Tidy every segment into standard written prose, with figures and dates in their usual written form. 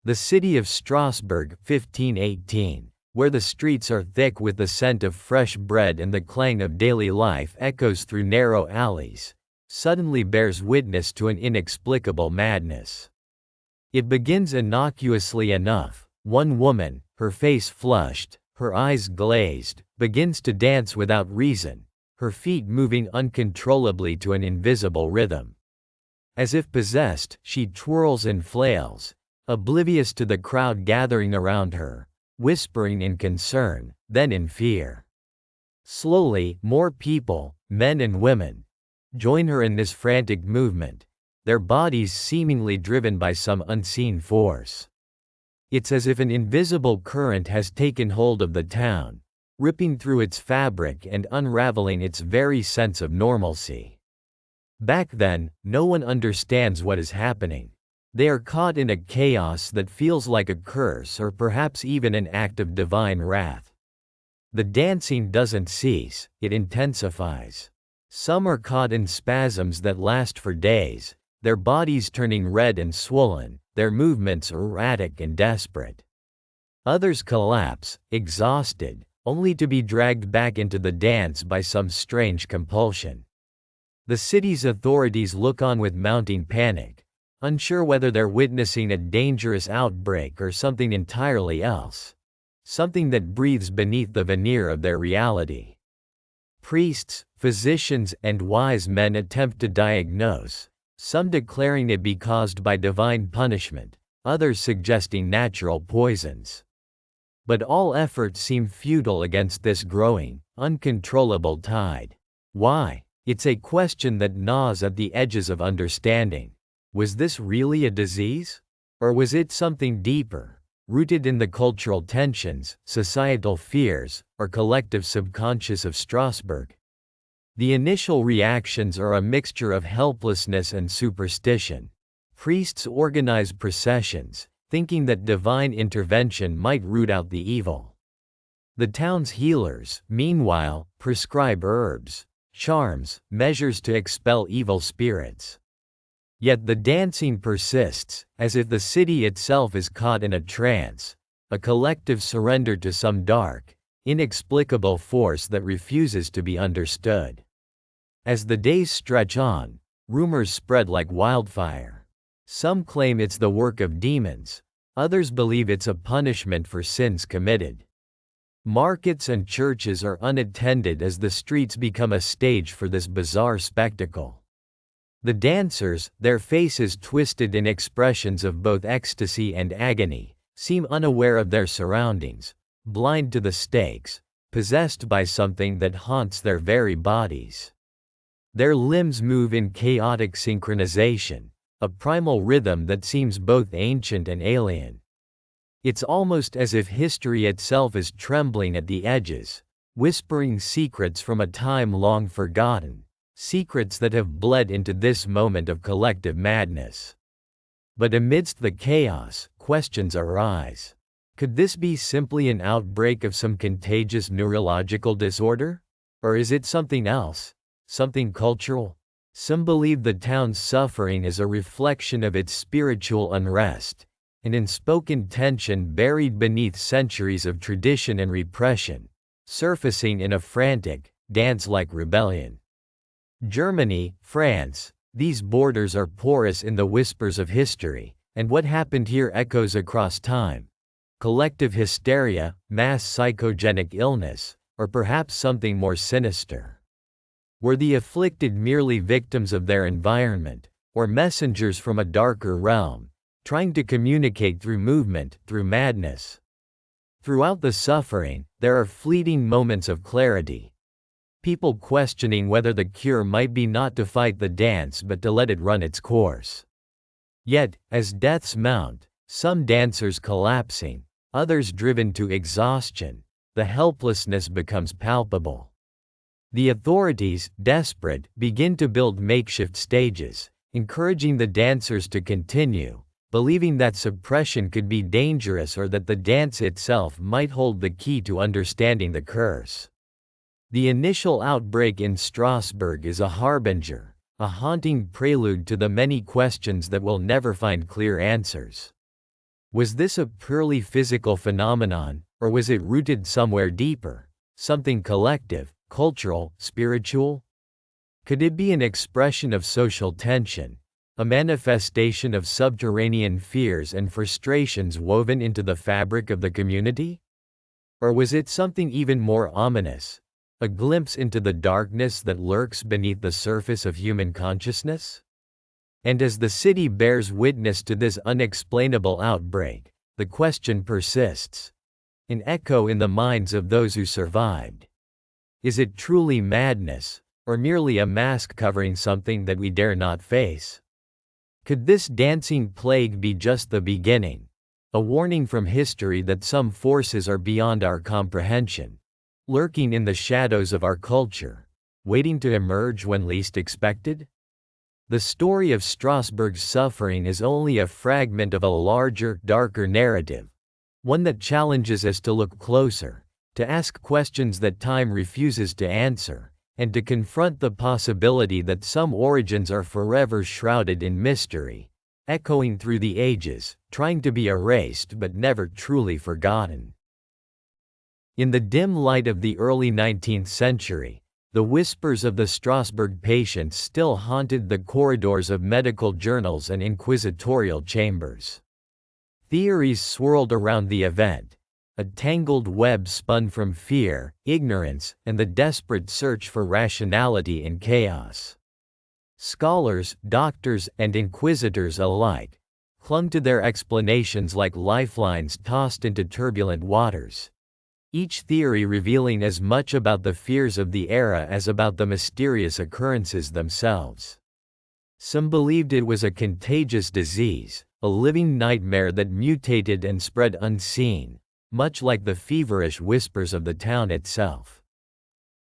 The city of Strasbourg, 1518, where the streets are thick with the scent of fresh bread and the clang of daily life echoes through narrow alleys, suddenly bears witness to an inexplicable madness. It begins innocuously enough. One woman, her face flushed, her eyes glazed, begins to dance without reason, her feet moving uncontrollably to an invisible rhythm. As if possessed, she twirls and flails, oblivious to the crowd gathering around her, whispering in concern, then in fear. Slowly, more people, men and women, join her in this frantic movement, their bodies seemingly driven by some unseen force. It's as if an invisible current has taken hold of the town, ripping through its fabric and unraveling its very sense of normalcy. Back then, no one understands what is happening. They are caught in a chaos that feels like a curse or perhaps even an act of divine wrath. The dancing doesn't cease, it intensifies. Some are caught in spasms that last for days, their bodies turning red and swollen, their movements erratic and desperate. Others collapse, exhausted, only to be dragged back into the dance by some strange compulsion. The city's authorities look on with mounting panic, unsure whether they're witnessing a dangerous outbreak or something entirely else, something that breathes beneath the veneer of their reality. Priests, physicians, and wise men attempt to diagnose, some declaring it be caused by divine punishment, others suggesting natural poisons. But all efforts seem futile against this growing, uncontrollable tide. Why? It's a question that gnaws at the edges of understanding. Was this really a disease? Or was it something deeper, rooted in the cultural tensions, societal fears, or collective subconscious of Strasbourg? The initial reactions are a mixture of helplessness and superstition. Priests organize processions, thinking that divine intervention might root out the evil. The town's healers, meanwhile, prescribe herbs, charms, measures to expel evil spirits. Yet the dancing persists, as if the city itself is caught in a trance, a collective surrender to some dark, inexplicable force that refuses to be understood. As the days stretch on, rumors spread like wildfire. Some claim it's the work of demons, others believe it's a punishment for sins committed. Markets and churches are unattended as the streets become a stage for this bizarre spectacle. The dancers, their faces twisted in expressions of both ecstasy and agony, seem unaware of their surroundings, blind to the stakes, possessed by something that haunts their very bodies. Their limbs move in chaotic synchronization, a primal rhythm that seems both ancient and alien. It's almost as if history itself is trembling at the edges, whispering secrets from a time long forgotten, secrets that have bled into this moment of collective madness. But amidst the chaos, questions arise. Could this be simply an outbreak of some contagious neurological disorder? Or is it something else? Something cultural? Some believe the town's suffering is a reflection of its spiritual unrest, an unspoken tension buried beneath centuries of tradition and repression, surfacing in a frantic, dance-like rebellion. Germany, France, these borders are porous in the whispers of history, and what happened here echoes across time. Collective hysteria, mass psychogenic illness, or perhaps something more sinister. Were the afflicted merely victims of their environment, or messengers from a darker realm, trying to communicate through movement, through madness? Throughout the suffering, there are fleeting moments of clarity. People questioning whether the cure might be not to fight the dance but to let it run its course. Yet, as deaths mount, some dancers collapsing, others driven to exhaustion, the helplessness becomes palpable. The authorities, desperate, begin to build makeshift stages, encouraging the dancers to continue, believing that suppression could be dangerous or that the dance itself might hold the key to understanding the curse. The initial outbreak in Strasbourg is a harbinger, a haunting prelude to the many questions that will never find clear answers. Was this a purely physical phenomenon, or was it rooted somewhere deeper, something collective, cultural, spiritual? Could it be an expression of social tension, a manifestation of subterranean fears and frustrations woven into the fabric of the community? Or was it something even more ominous, a glimpse into the darkness that lurks beneath the surface of human consciousness? And as the city bears witness to this unexplainable outbreak, the question persists, an echo in the minds of those who survived. Is it truly madness, or merely a mask covering something that we dare not face? Could this dancing plague be just the beginning, a warning from history that some forces are beyond our comprehension, lurking in the shadows of our culture, waiting to emerge when least expected? The story of Strasbourg's suffering is only a fragment of a larger, darker narrative, one that challenges us to look closer, to ask questions that time refuses to answer, and to confront the possibility that some origins are forever shrouded in mystery, echoing through the ages, trying to be erased but never truly forgotten. In the dim light of the early 19th century, the whispers of the Strasbourg patients still haunted the corridors of medical journals and inquisitorial chambers. Theories swirled around the event, a tangled web spun from fear, ignorance, and the desperate search for rationality in chaos. Scholars, doctors, and inquisitors alike clung to their explanations like lifelines tossed into turbulent waters, each theory revealing as much about the fears of the era as about the mysterious occurrences themselves. Some believed it was a contagious disease, a living nightmare that mutated and spread unseen, much like the feverish whispers of the town itself.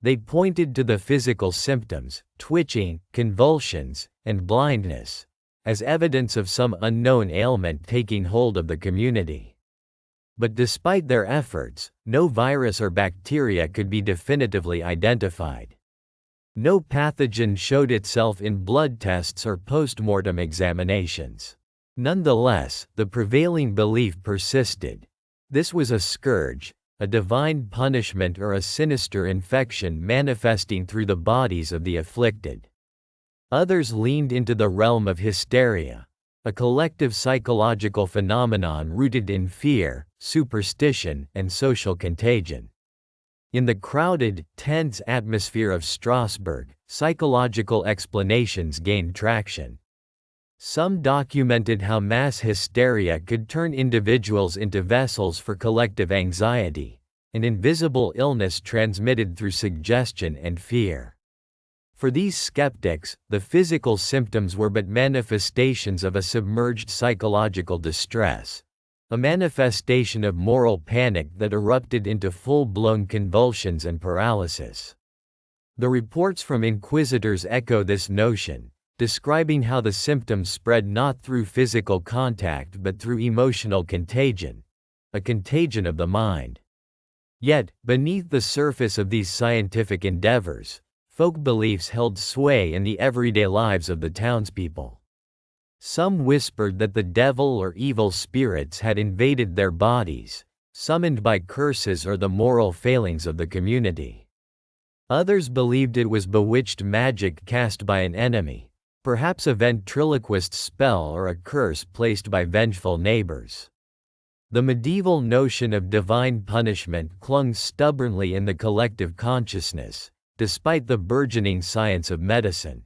They pointed to the physical symptoms, twitching, convulsions, and blindness, as evidence of some unknown ailment taking hold of the community. But despite their efforts, no virus or bacteria could be definitively identified. No pathogen showed itself in blood tests or post-mortem examinations. Nonetheless, the prevailing belief persisted. This was a scourge, a divine punishment, or a sinister infection manifesting through the bodies of the afflicted. Others leaned into the realm of hysteria, a collective psychological phenomenon rooted in fear, superstition, and social contagion. In the crowded, tense atmosphere of Strasbourg, psychological explanations gained traction. Some documented how mass hysteria could turn individuals into vessels for collective anxiety, an invisible illness transmitted through suggestion and fear. For these skeptics, the physical symptoms were but manifestations of a submerged psychological distress, a manifestation of moral panic that erupted into full-blown convulsions and paralysis. The reports from inquisitors echo this notion, describing how the symptoms spread not through physical contact but through emotional contagion, a contagion of the mind. Yet, beneath the surface of these scientific endeavors, folk beliefs held sway in the everyday lives of the townspeople. Some whispered that the devil or evil spirits had invaded their bodies, summoned by curses or the moral failings of the community. Others believed it was bewitched magic cast by an enemy, perhaps a ventriloquist spell or a curse placed by vengeful neighbors. The medieval notion of divine punishment clung stubbornly in the collective consciousness, despite the burgeoning science of medicine.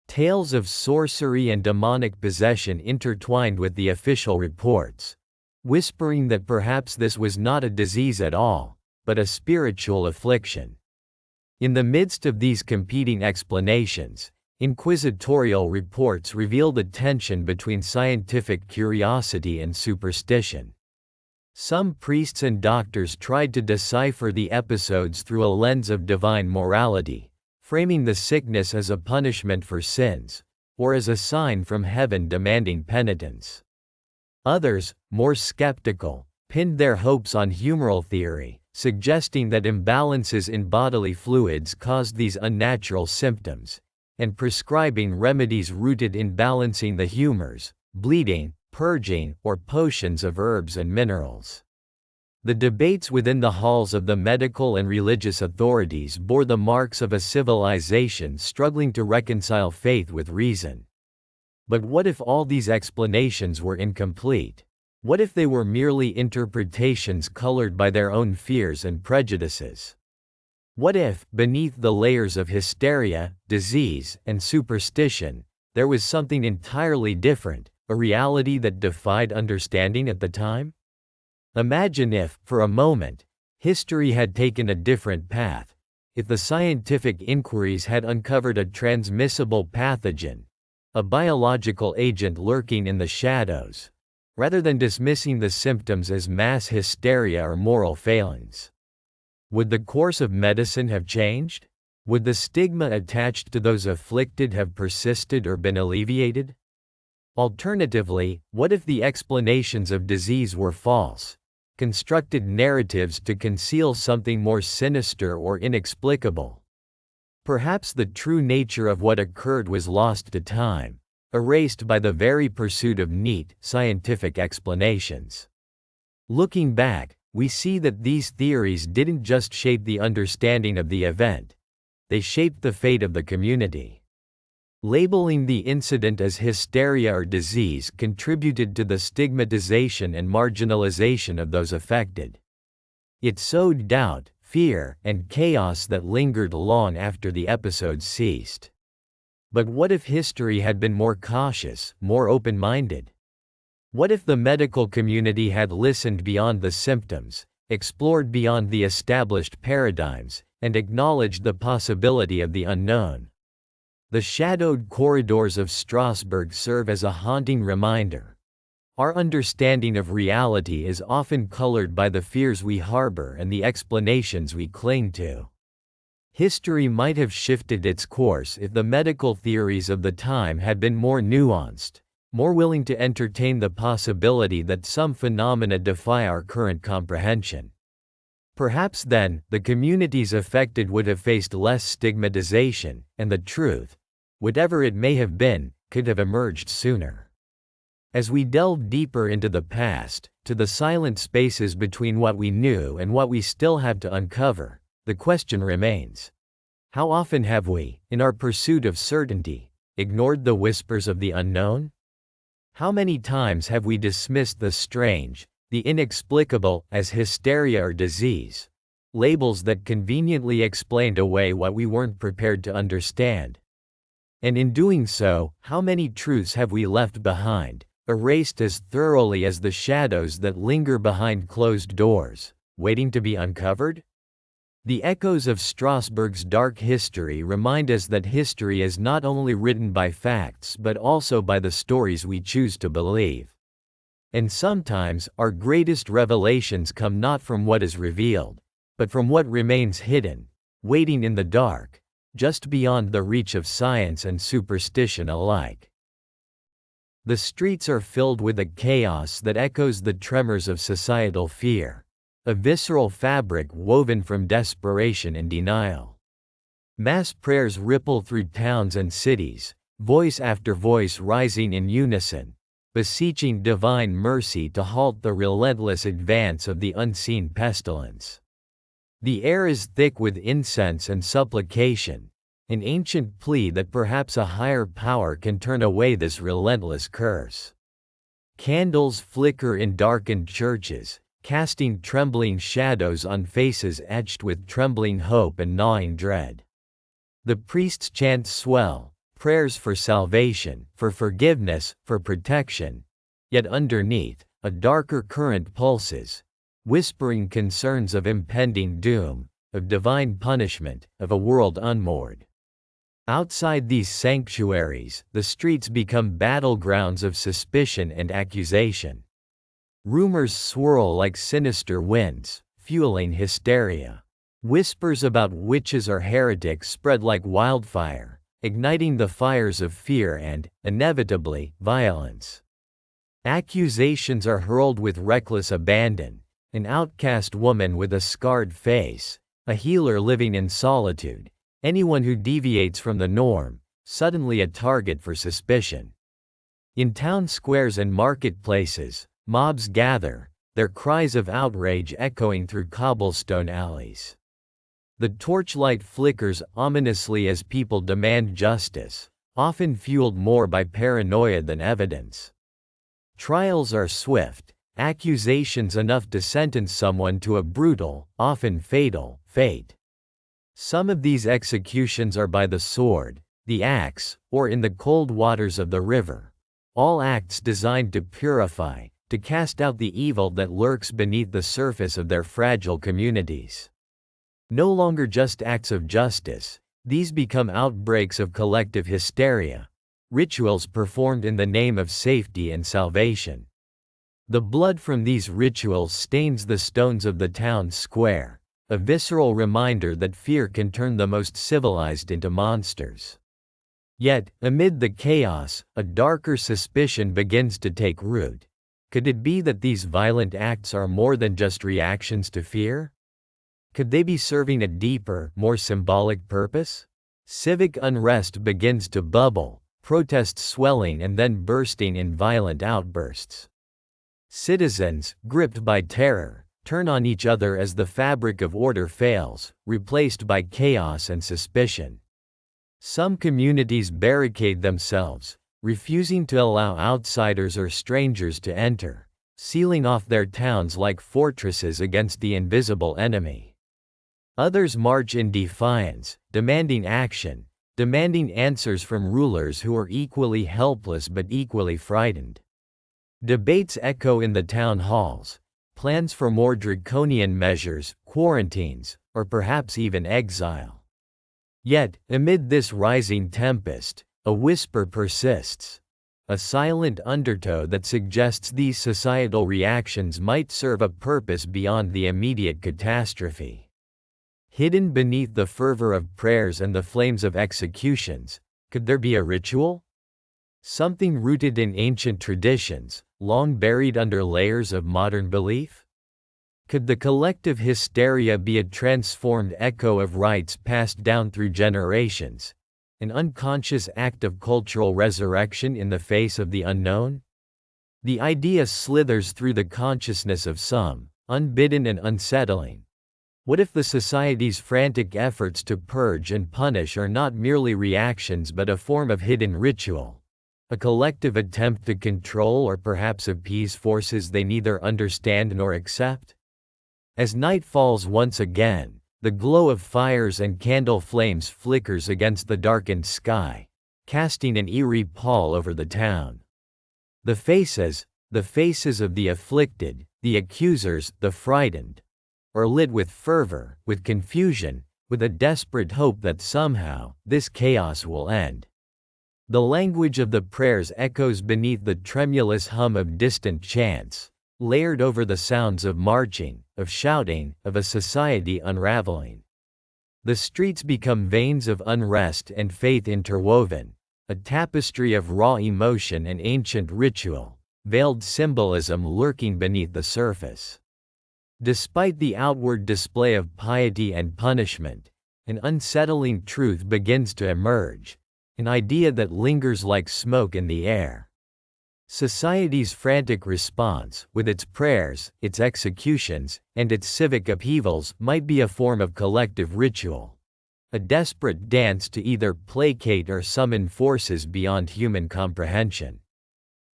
Tales of sorcery and demonic possession intertwined with the official reports, whispering that perhaps this was not a disease at all, but a spiritual affliction. In the midst of these competing explanations, inquisitorial reports reveal the tension between scientific curiosity and superstition. Some priests and doctors tried to decipher the episodes through a lens of divine morality, framing the sickness as a punishment for sins, or as a sign from heaven demanding penitence. Others, more skeptical, pinned their hopes on humoral theory, suggesting that imbalances in bodily fluids caused these unnatural symptoms, and prescribing remedies rooted in balancing the humors, bleeding, purging, or potions of herbs and minerals. The debates within the halls of the medical and religious authorities bore the marks of a civilization struggling to reconcile faith with reason. But what if all these explanations were incomplete? What if they were merely interpretations colored by their own fears and prejudices? What if, beneath the layers of hysteria, disease, and superstition, there was something entirely different, a reality that defied understanding at the time? Imagine if, for a moment, history had taken a different path, if the scientific inquiries had uncovered a transmissible pathogen, a biological agent lurking in the shadows, rather than dismissing the symptoms as mass hysteria or moral failings. Would the course of medicine have changed? Would the stigma attached to those afflicted have persisted or been alleviated? Alternatively, what if the explanations of disease were false, constructed narratives to conceal something more sinister or inexplicable? Perhaps the true nature of what occurred was lost to time, erased by the very pursuit of neat, scientific explanations. Looking back, we see that these theories didn't just shape the understanding of the event, they shaped the fate of the community. Labeling the incident as hysteria or disease contributed to the stigmatization and marginalization of those affected. It sowed doubt, fear, and chaos that lingered long after the episodes ceased. But what if history had been more cautious, more open-minded? What if the medical community had listened beyond the symptoms, explored beyond the established paradigms, and acknowledged the possibility of the unknown? The shadowed corridors of Strasbourg serve as a haunting reminder. Our understanding of reality is often colored by the fears we harbor and the explanations we cling to. History might have shifted its course if the medical theories of the time had been more nuanced, more willing to entertain the possibility that some phenomena defy our current comprehension. Perhaps then, the communities affected would have faced less stigmatization, and the truth, whatever it may have been, could have emerged sooner. As we delve deeper into the past, to the silent spaces between what we knew and what we still have to uncover, the question remains: how often have we, in our pursuit of certainty, ignored the whispers of the unknown? How many times have we dismissed the strange, the inexplicable, as hysteria or disease, labels that conveniently explained away what we weren't prepared to understand? And in doing so, how many truths have we left behind, erased as thoroughly as the shadows that linger behind closed doors, waiting to be uncovered? The echoes of Strasbourg's dark history remind us that history is not only written by facts but also by the stories we choose to believe. And sometimes, our greatest revelations come not from what is revealed, but from what remains hidden, waiting in the dark, just beyond the reach of science and superstition alike. The streets are filled with a chaos that echoes the tremors of societal fear, a visceral fabric woven from desperation and denial. Mass prayers ripple through towns and cities, voice after voice rising in unison, beseeching divine mercy to halt the relentless advance of the unseen pestilence. The air is thick with incense and supplication, an ancient plea that perhaps a higher power can turn away this relentless curse. Candles flicker in darkened churches, casting trembling shadows on faces etched with trembling hope and gnawing dread. The priest's chants swell, prayers for salvation, for forgiveness, for protection. Yet underneath, a darker current pulses, whispering concerns of impending doom, of divine punishment, of a world unmoored. Outside these sanctuaries, the streets become battlegrounds of suspicion and accusation. Rumors swirl like sinister winds, fueling hysteria. Whispers about witches or heretics spread like wildfire, igniting the fires of fear and, inevitably, violence. Accusations are hurled with reckless abandon: an outcast woman with a scarred face, a healer living in solitude, anyone who deviates from the norm, suddenly a target for suspicion. In town squares and marketplaces, mobs gather, their cries of outrage echoing through cobblestone alleys. The torchlight flickers ominously as people demand justice, often fueled more by paranoia than evidence. Trials are swift, accusations enough to sentence someone to a brutal, often fatal, fate. Some of these executions are by the sword, the axe, or in the cold waters of the river. All acts designed to purify, to cast out the evil that lurks beneath the surface of their fragile communities. No longer just acts of justice, these become outbreaks of collective hysteria, rituals performed in the name of safety and salvation. The blood from these rituals stains the stones of the town square, a visceral reminder that fear can turn the most civilized into monsters. Yet, amid the chaos, a darker suspicion begins to take root. Could it be that these violent acts are more than just reactions to fear? Could they be serving a deeper, more symbolic purpose? Civic unrest begins to bubble, protests swelling and then bursting in violent outbursts. Citizens, gripped by terror, turn on each other as the fabric of order fails, replaced by chaos and suspicion. Some communities barricade themselves, refusing to allow outsiders or strangers to enter, sealing off their towns like fortresses against the invisible enemy. Others march in defiance, demanding action, demanding answers from rulers who are equally helpless but equally frightened. Debates echo in the town halls, plans for more draconian measures, quarantines, or perhaps even exile. Yet, amid this rising tempest, a whisper persists, a silent undertow that suggests these societal reactions might serve a purpose beyond the immediate catastrophe. Hidden beneath the fervor of prayers and the flames of executions, could there be a ritual? Something rooted in ancient traditions, long buried under layers of modern belief? Could the collective hysteria be a transformed echo of rites passed down through generations, an unconscious act of cultural resurrection in the face of the unknown? The idea slithers through the consciousness of some, unbidden and unsettling. What if the society's frantic efforts to purge and punish are not merely reactions but a form of hidden ritual? A collective attempt to control or perhaps appease forces they neither understand nor accept? As night falls once again, the glow of fires and candle flames flickers against the darkened sky, casting an eerie pall over the town. The faces of the afflicted, the accusers, the frightened, are lit with fervor, with confusion, with a desperate hope that somehow, this chaos will end. The language of the prayers echoes beneath the tremulous hum of distant chants, layered over the sounds of marching, of shouting, of a society unraveling. The streets become veins of unrest and faith interwoven, a tapestry of raw emotion and ancient ritual, veiled symbolism lurking beneath the surface. Despite the outward display of piety and punishment, an unsettling truth begins to emerge, an idea that lingers like smoke in the air. Society's frantic response, with its prayers, its executions, and its civic upheavals, might be a form of collective ritual, a desperate dance to either placate or summon forces beyond human comprehension.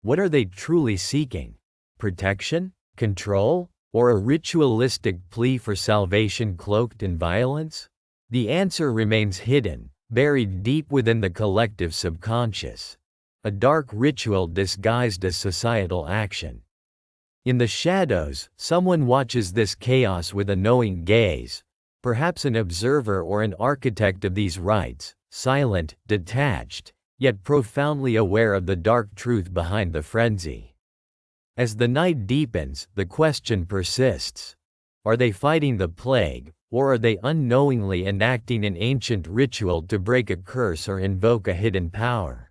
What are they truly seeking? Protection? Control? Or a ritualistic plea for salvation cloaked in violence? The answer remains hidden, buried deep within the collective subconscious. A dark ritual disguised as societal action. In the shadows, someone watches this chaos with a knowing gaze, perhaps an observer or an architect of these rites, silent, detached, yet profoundly aware of the dark truth behind the frenzy. As the night deepens, the question persists. Are they fighting the plague, or are they unknowingly enacting an ancient ritual to break a curse or invoke a hidden power?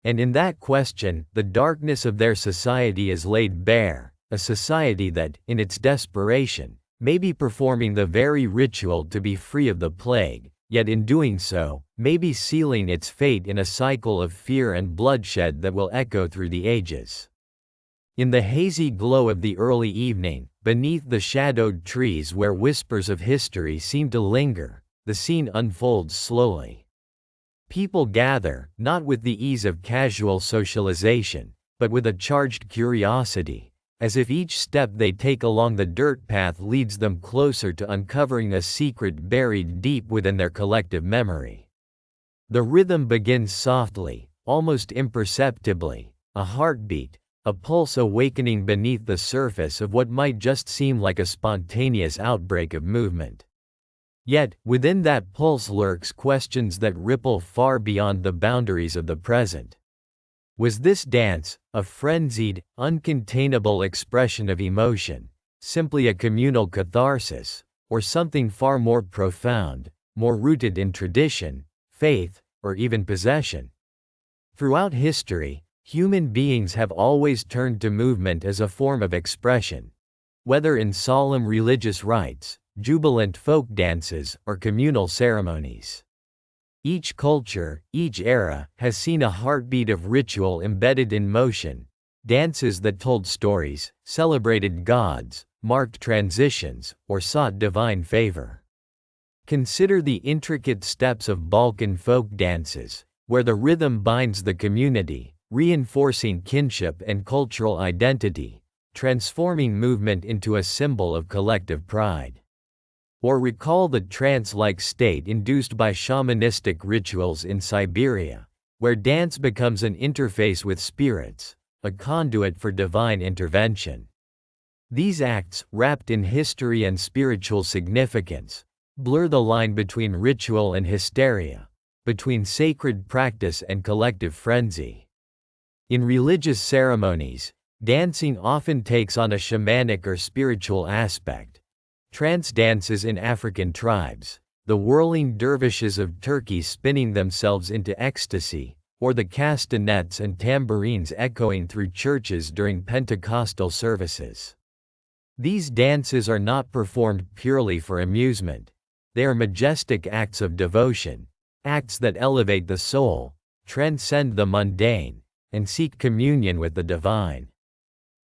And in that question, the darkness of their society is laid bare, a society that, in its desperation, may be performing the very ritual to be free of the plague, yet in doing so, maybe sealing its fate in a cycle of fear and bloodshed that will echo through the ages. In the hazy glow of the early evening, beneath the shadowed trees where whispers of history seem to linger, the scene unfolds slowly. People gather, not with the ease of casual socialization, but with a charged curiosity, as if each step they take along the dirt path leads them closer to uncovering a secret buried deep within their collective memory. The rhythm begins softly, almost imperceptibly, a heartbeat, a pulse awakening beneath the surface of what might just seem like a spontaneous outbreak of movement. Yet, within that pulse lurks questions that ripple far beyond the boundaries of the present. Was this dance, a frenzied, uncontainable expression of emotion, simply a communal catharsis, or something far more profound, more rooted in tradition, faith, or even possession? Throughout history, human beings have always turned to movement as a form of expression. Whether in solemn religious rites, jubilant folk dances, or communal ceremonies. Each culture, each era, has seen a heartbeat of ritual embedded in motion, dances that told stories, celebrated gods, marked transitions, or sought divine favor. Consider the intricate steps of Balkan folk dances, where the rhythm binds the community, reinforcing kinship and cultural identity, transforming movement into a symbol of collective pride. Or recall the trance-like state induced by shamanistic rituals in Siberia, where dance becomes an interface with spirits, a conduit for divine intervention. These acts, wrapped in history and spiritual significance, blur the line between ritual and hysteria, between sacred practice and collective frenzy. In religious ceremonies, dancing often takes on a shamanic or spiritual aspect. Trance dances in African tribes, the whirling dervishes of Turkey spinning themselves into ecstasy, or the castanets and tambourines echoing through churches during Pentecostal services. These dances are not performed purely for amusement. They are majestic acts of devotion, acts that elevate the soul, transcend the mundane, and seek communion with the divine.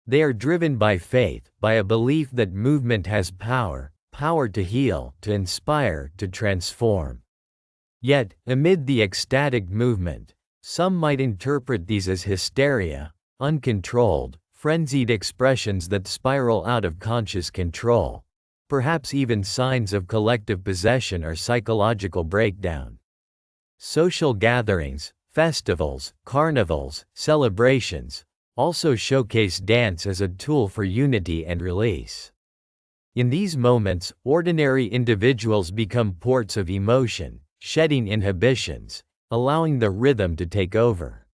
They are driven by faith, by a belief that movement has power, power to heal, to inspire, to transform. Yet, amid the ecstatic movement, some might interpret these as hysteria, uncontrolled, frenzied expressions that spiral out of conscious control, perhaps even signs of collective possession or psychological breakdown. Social gatherings, festivals, carnivals, celebrations, also showcase dance as a tool for unity and release. In these moments, ordinary individuals become ports of emotion, shedding inhibitions, allowing the rhythm to take over.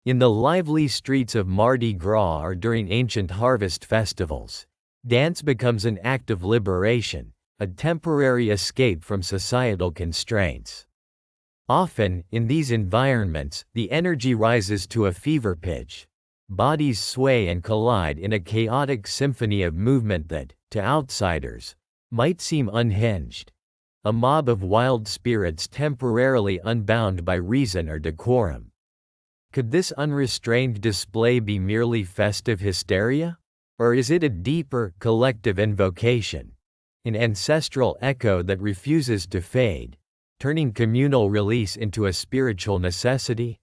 In the lively streets of Mardi Gras or during ancient harvest festivals, dance becomes an act of liberation, a temporary escape from societal constraints. Often, in these environments, the energy rises to a fever pitch. Bodies sway and collide in a chaotic symphony of movement that, to outsiders, might seem unhinged. A mob of wild spirits temporarily unbound by reason or decorum. Could this unrestrained display be merely festive hysteria? Or is it a deeper, collective invocation? An ancestral echo that refuses to fade, turning communal release into a spiritual necessity?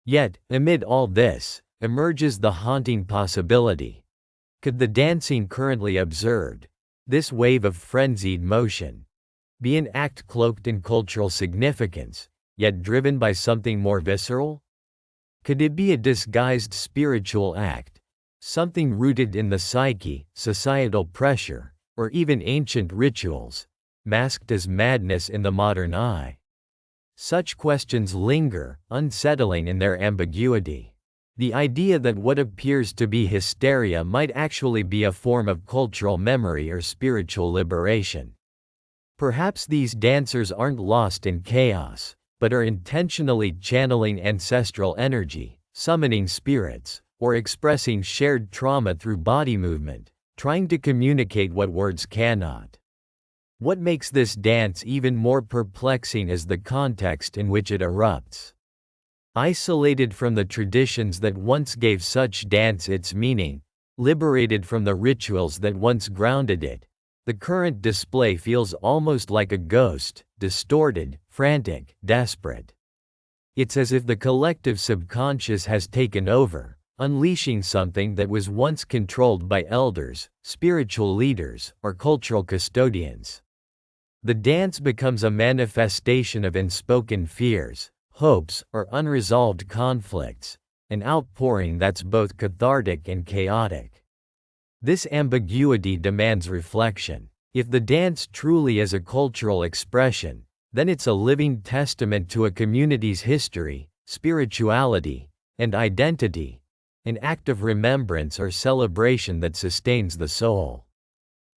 Yet, amid all this, emerges the haunting possibility. Could the dancing currently observed, this wave of frenzied motion, be an act cloaked in cultural significance, yet driven by something more visceral? Could it be a disguised spiritual act, something rooted in the psyche, societal pressure, or even ancient rituals, masked as madness in the modern eye? Such questions linger, unsettling in their ambiguity. The idea that what appears to be hysteria might actually be a form of cultural memory or spiritual liberation. Perhaps these dancers aren't lost in chaos, but are intentionally channeling ancestral energy, summoning spirits, or expressing shared trauma through body movement, trying to communicate what words cannot. What makes this dance even more perplexing is the context in which it erupts. Isolated from the traditions that once gave such dance its meaning, liberated from the rituals that once grounded it, the current display feels almost like a ghost, distorted, frantic, desperate. It's as if the collective subconscious has taken over, unleashing something that was once controlled by elders, spiritual leaders, or cultural custodians. The dance becomes a manifestation of unspoken fears, hopes, or unresolved conflicts, an outpouring that's both cathartic and chaotic. This ambiguity demands reflection. If the dance truly is a cultural expression, then it's a living testament to a community's history, spirituality, and identity, an act of remembrance or celebration that sustains the soul.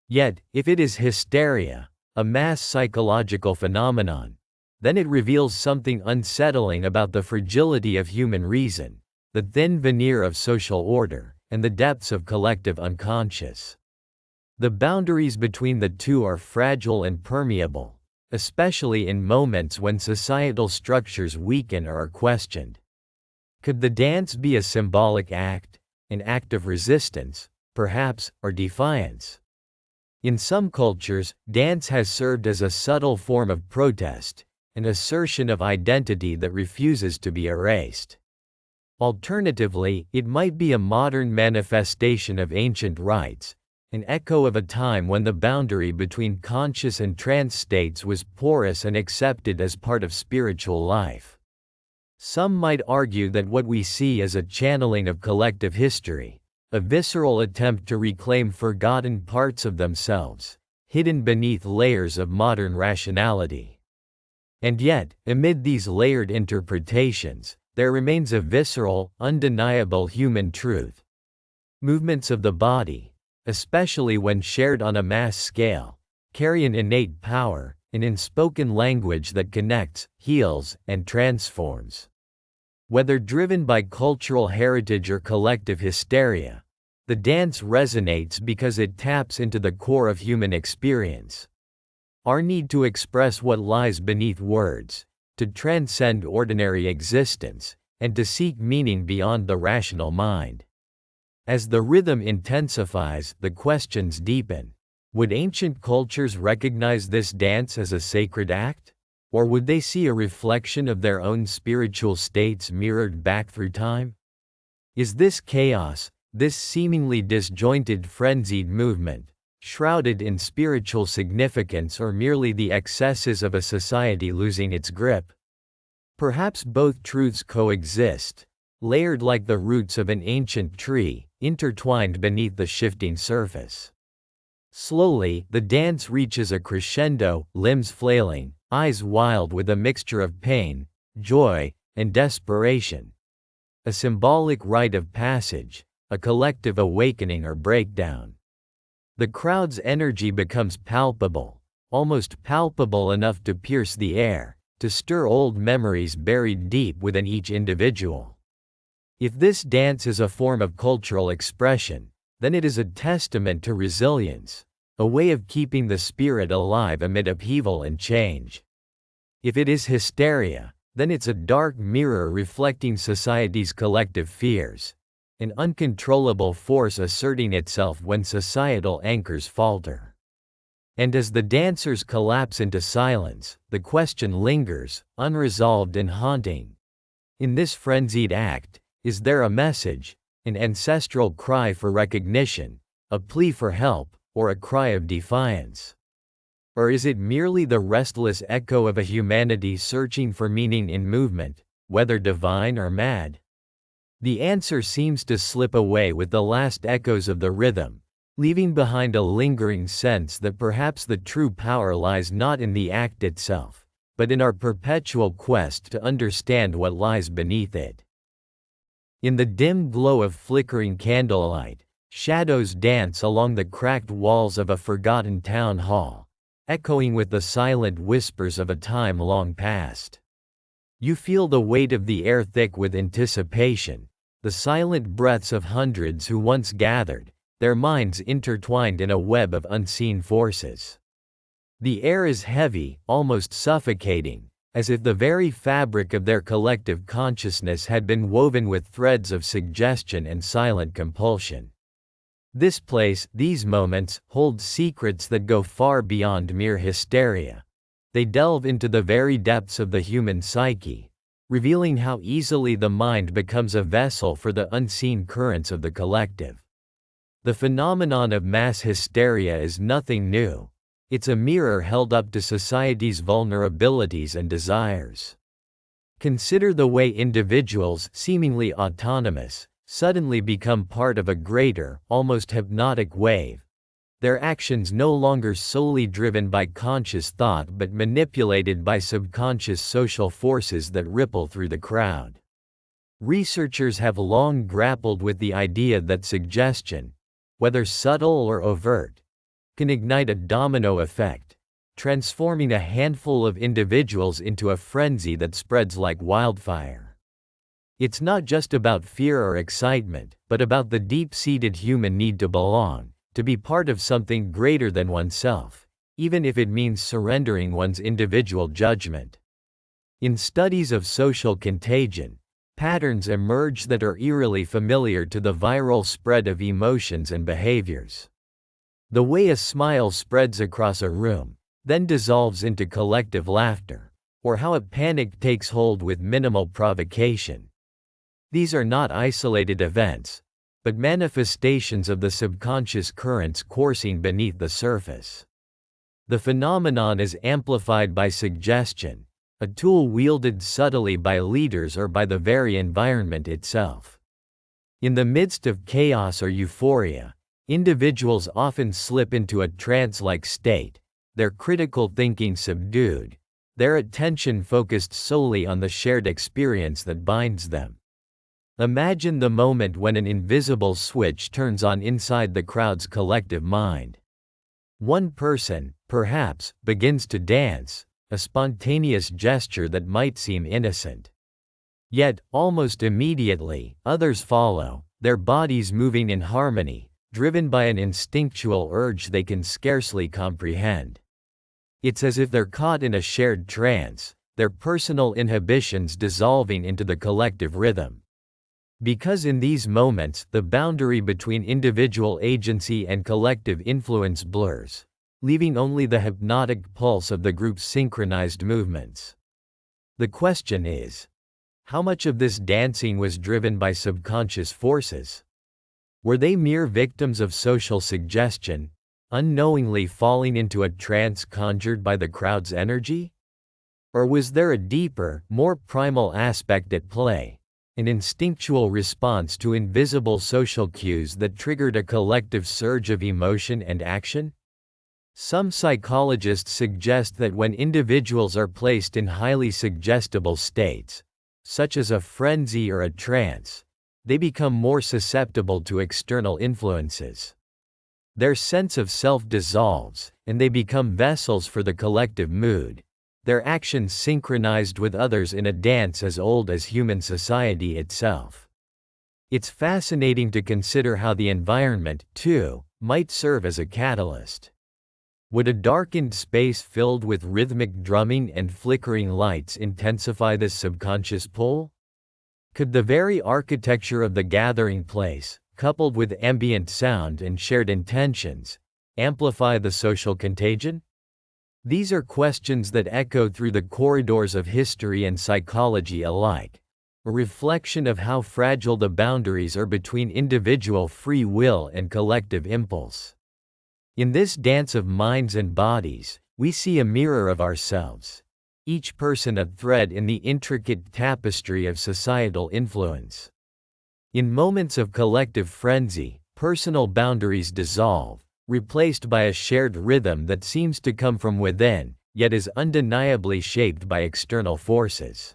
Yet, if it is hysteria, a mass psychological phenomenon, then it reveals something unsettling about the fragility of human reason, the thin veneer of social order, and the depths of collective unconscious. The boundaries between the two are fragile and permeable, especially in moments when societal structures weaken or are questioned. Could the dance be a symbolic act, an act of resistance, perhaps, or defiance? In some cultures, dance has served as a subtle form of protest, an assertion of identity that refuses to be erased. Alternatively, it might be a modern manifestation of ancient rites, an echo of a time when the boundary between conscious and trance states was porous and accepted as part of spiritual life. Some might argue that what we see is a channeling of collective history, a visceral attempt to reclaim forgotten parts of themselves, hidden beneath layers of modern rationality. And yet, amid these layered interpretations, there remains a visceral, undeniable human truth. Movements of the body, especially when shared on a mass scale, carry an innate power, an unspoken language that connects, heals, and transforms. Whether driven by cultural heritage or collective hysteria, the dance resonates because it taps into the core of human experience. Our need to express what lies beneath words, to transcend ordinary existence, and to seek meaning beyond the rational mind. As the rhythm intensifies, the questions deepen. Would ancient cultures recognize this dance as a sacred act? Or would they see a reflection of their own spiritual states mirrored back through time? Is this chaos, this seemingly disjointed frenzied movement, shrouded in spiritual significance or merely the excesses of a society losing its grip? Perhaps both truths coexist, layered like the roots of an ancient tree, intertwined beneath the shifting surface. Slowly, the dance reaches a crescendo, limbs flailing, eyes wild with a mixture of pain, joy, and desperation. A symbolic rite of passage, a collective awakening or breakdown. The crowd's energy becomes palpable, almost palpable enough to pierce the air, to stir old memories buried deep within each individual. If this dance is a form of cultural expression, then it is a testament to resilience, a way of keeping the spirit alive amid upheaval and change. If it is hysteria, then it's a dark mirror reflecting society's collective fears, an uncontrollable force asserting itself when societal anchors falter. And as the dancers collapse into silence, the question lingers, unresolved and haunting. In this frenzied act, is there a message, an ancestral cry for recognition, a plea for help, or a cry of defiance? Or is it merely the restless echo of a humanity searching for meaning in movement, whether divine or mad? The answer seems to slip away with the last echoes of the rhythm, leaving behind a lingering sense that perhaps the true power lies not in the act itself, but in our perpetual quest to understand what lies beneath it. In the dim glow of flickering candlelight, shadows dance along the cracked walls of a forgotten town hall, echoing with the silent whispers of a time long past. You feel the weight of the air thick with anticipation, the silent breaths of hundreds who once gathered, their minds intertwined in a web of unseen forces. The air is heavy, almost suffocating, as if the very fabric of their collective consciousness had been woven with threads of suggestion and silent compulsion. This place, these moments, hold secrets that go far beyond mere hysteria. They delve into the very depths of the human psyche, revealing how easily the mind becomes a vessel for the unseen currents of the collective. The phenomenon of mass hysteria is nothing new. It's a mirror held up to society's vulnerabilities and desires. Consider the way individuals, seemingly autonomous, suddenly become part of a greater, almost hypnotic wave. Their actions no longer solely driven by conscious thought but manipulated by subconscious social forces that ripple through the crowd. Researchers have long grappled with the idea that suggestion, whether subtle or overt, can ignite a domino effect, transforming a handful of individuals into a frenzy that spreads like wildfire. It's not just about fear or excitement, but about the deep-seated human need to belong, to be part of something greater than oneself, even if it means surrendering one's individual judgment. In studies of social contagion, patterns emerge that are eerily familiar to the viral spread of emotions and behaviors. The way a smile spreads across a room, then dissolves into collective laughter, or how a panic takes hold with minimal provocation. These are not isolated events, but manifestations of the subconscious currents coursing beneath the surface. The phenomenon is amplified by suggestion, a tool wielded subtly by leaders or by the very environment itself. In the midst of chaos or euphoria, individuals often slip into a trance-like state, their critical thinking subdued, their attention focused solely on the shared experience that binds them. Imagine the moment when an invisible switch turns on inside the crowd's collective mind. One person, perhaps, begins to dance, a spontaneous gesture that might seem innocent. Yet, almost immediately, others follow, their bodies moving in harmony, driven by an instinctual urge they can scarcely comprehend. It's as if they're caught in a shared trance, their personal inhibitions dissolving into the collective rhythm. Because in these moments, the boundary between individual agency and collective influence blurs, leaving only the hypnotic pulse of the group's synchronized movements. The question is, how much of this dancing was driven by subconscious forces? Were they mere victims of social suggestion, unknowingly falling into a trance conjured by the crowd's energy? Or was there a deeper, more primal aspect at play, an instinctual response to invisible social cues that triggered a collective surge of emotion and action? Some psychologists suggest that when individuals are placed in highly suggestible states, such as a frenzy or a trance, they become more susceptible to external influences. Their sense of self dissolves, and they become vessels for the collective mood, their actions synchronized with others in a dance as old as human society itself. It's fascinating to consider how the environment, too, might serve as a catalyst. Would a darkened space filled with rhythmic drumming and flickering lights intensify this subconscious pull? Could the very architecture of the gathering place, coupled with ambient sound and shared intentions, amplify the social contagion? These are questions that echo through the corridors of history and psychology alike, a reflection of how fragile the boundaries are between individual free will and collective impulse. In this dance of minds and bodies, we see a mirror of ourselves, each person a thread in the intricate tapestry of societal influence. In moments of collective frenzy, personal boundaries dissolve, replaced by a shared rhythm that seems to come from within, yet is undeniably shaped by external forces.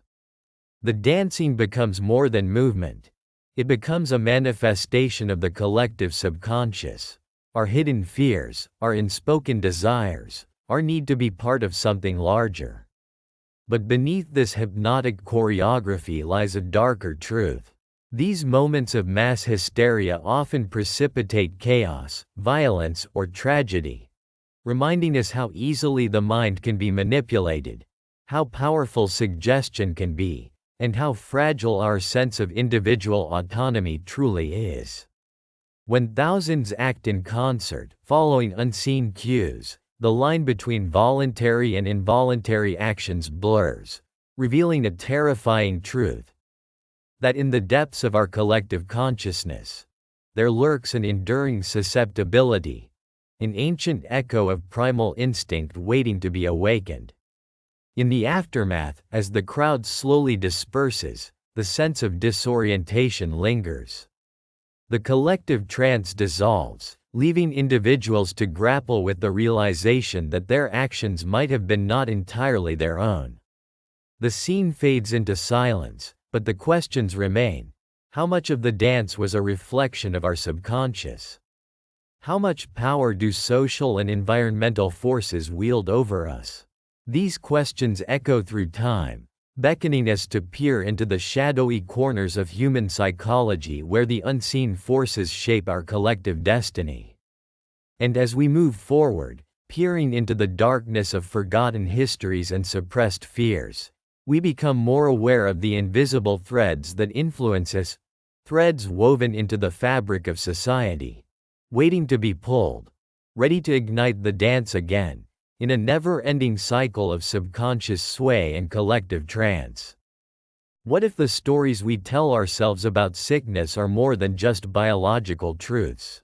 The dancing becomes more than movement. It becomes a manifestation of the collective subconscious, our hidden fears, our unspoken desires, our need to be part of something larger. But beneath this hypnotic choreography lies a darker truth. These moments of mass hysteria often precipitate chaos, violence, or tragedy. reminding us how easily the mind can be manipulated, how powerful suggestion can be, and how fragile our sense of individual autonomy truly is. When thousands act in concert, following unseen cues, the line between voluntary and involuntary actions blurs, revealing a terrifying truth: that in the depths of our collective consciousness, there lurks an enduring susceptibility, an ancient echo of primal instinct waiting to be awakened. In the aftermath, as the crowd slowly disperses, the sense of disorientation lingers. The collective trance dissolves, leaving individuals to grapple with the realization that their actions might have been not entirely their own. The scene fades into silence, but the questions remain. How much of the dance was a reflection of our subconscious? How much power do social and environmental forces wield over us? These questions echo through time, beckoning us to peer into the shadowy corners of human psychology where the unseen forces shape our collective destiny. And as we move forward, peering into the darkness of forgotten histories and suppressed fears, we become more aware of the invisible threads that influence us, threads woven into the fabric of society, waiting to be pulled, ready to ignite the dance again, in a never-ending cycle of subconscious sway and collective trance. What if the stories we tell ourselves about sickness are more than just biological truths?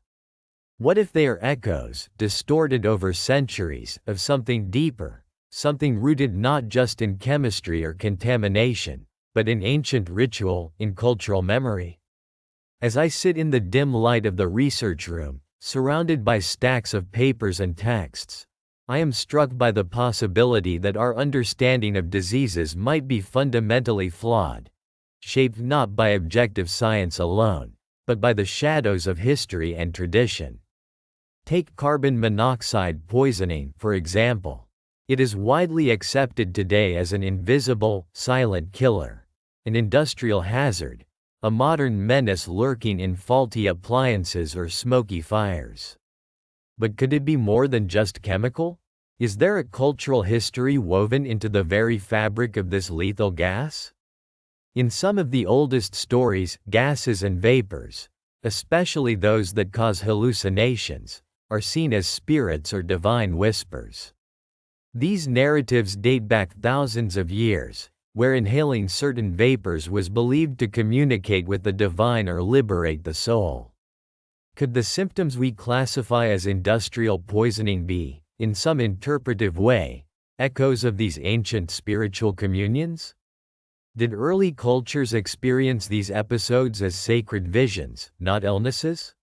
What if they are echoes, distorted over centuries, of something deeper, something rooted not just in chemistry or contamination, but in ancient ritual, in cultural memory? As I sit in the dim light of the research room, surrounded by stacks of papers and texts, I am struck by the possibility that our understanding of diseases might be fundamentally flawed, shaped not by objective science alone, but by the shadows of history and tradition. Take carbon monoxide poisoning, for example. It is widely accepted today as an invisible, silent killer, an industrial hazard, a modern menace lurking in faulty appliances or smoky fires. But could it be more than just chemical? Is there a cultural history woven into the very fabric of this lethal gas? In some of the oldest stories, gases and vapors, especially those that cause hallucinations, are seen as spirits or divine whispers. These narratives date back thousands of years, where inhaling certain vapors was believed to communicate with the divine or liberate the soul. Could the symptoms we classify as industrial poisoning be, in some interpretive way, echoes of these ancient spiritual communions? Did early cultures experience these episodes as sacred visions, not illnesses?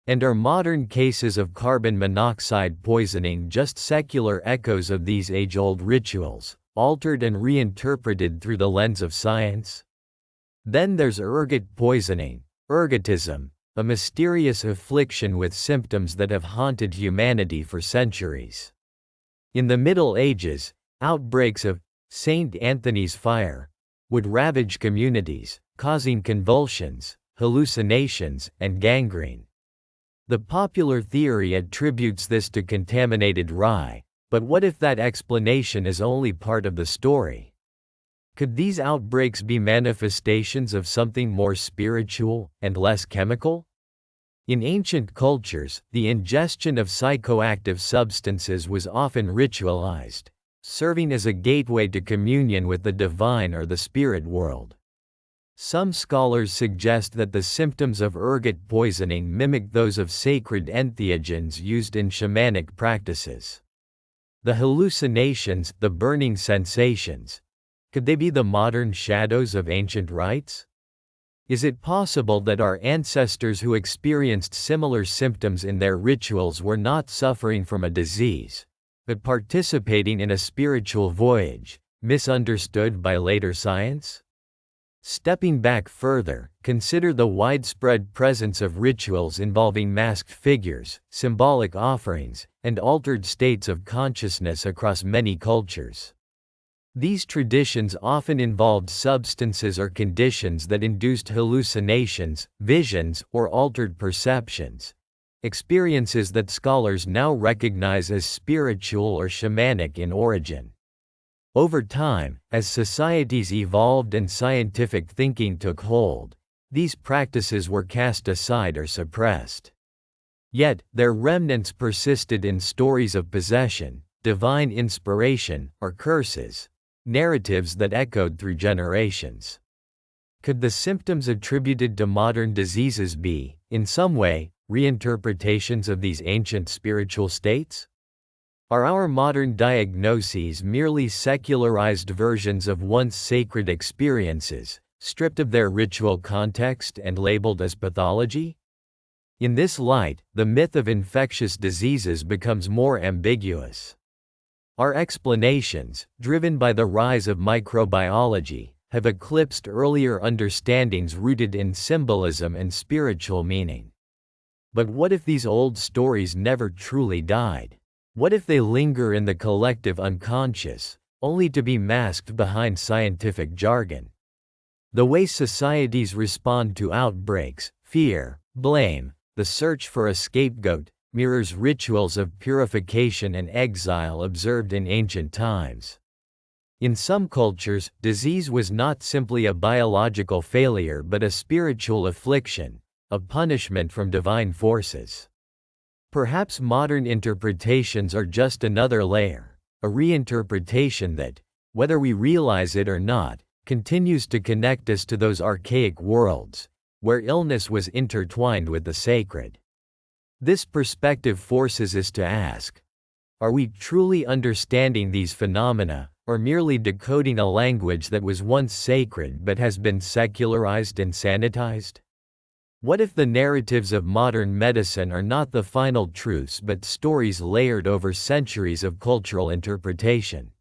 And are modern cases of carbon monoxide poisoning just secular echoes of these age-old rituals, altered and reinterpreted through the lens of science? Then there's ergot poisoning, ergotism, a mysterious affliction with symptoms that have haunted humanity for centuries. In the Middle Ages, outbreaks of St. Anthony's fire would ravage communities, causing convulsions, hallucinations, and gangrene. The popular theory attributes this to contaminated rye, but what if that explanation is only part of the story? Could these outbreaks be manifestations of something more spiritual and less chemical? In ancient cultures, the ingestion of psychoactive substances was often ritualized, serving as a gateway to communion with the divine or the spirit world. Some scholars suggest that the symptoms of ergot poisoning mimic those of sacred entheogens used in shamanic practices. The hallucinations, the burning sensations, could they be the modern shadows of ancient rites? Is it possible that our ancestors who experienced similar symptoms in their rituals were not suffering from a disease, but participating in a spiritual voyage, misunderstood by later science? Stepping back further, consider the widespread presence of rituals involving masked figures, symbolic offerings, and altered states of consciousness across many cultures. These traditions often involved substances or conditions that induced hallucinations, visions, or altered perceptions, experiences that scholars now recognize as spiritual or shamanic in origin. Over time, as societies evolved and scientific thinking took hold, these practices were cast aside or suppressed. Yet, their remnants persisted in stories of possession, divine inspiration, or curses, narratives that echoed through generations. Could the symptoms attributed to modern diseases be, in some way, reinterpretations of these ancient spiritual states? Are our modern diagnoses merely secularized versions of once sacred experiences, stripped of their ritual context and labeled as pathology? In this light, the myth of infectious diseases becomes more ambiguous. Our explanations, driven by the rise of microbiology, have eclipsed earlier understandings rooted in symbolism and spiritual meaning. But what if these old stories never truly died? What if they linger in the collective unconscious, only to be masked behind scientific jargon? The way societies respond to outbreaks, fear, blame, the search for a scapegoat, mirrors rituals of purification and exile observed in ancient times. In some cultures, disease was not simply a biological failure but a spiritual affliction, a punishment from divine forces. Perhaps modern interpretations are just another layer, a reinterpretation that, whether we realize it or not, continues to connect us to those archaic worlds, where illness was intertwined with the sacred. This perspective forces us to ask, are we truly understanding these phenomena, or merely decoding a language that was once sacred but has been secularized and sanitized? What if the narratives of modern medicine are not the final truths but stories layered over centuries of cultural interpretation?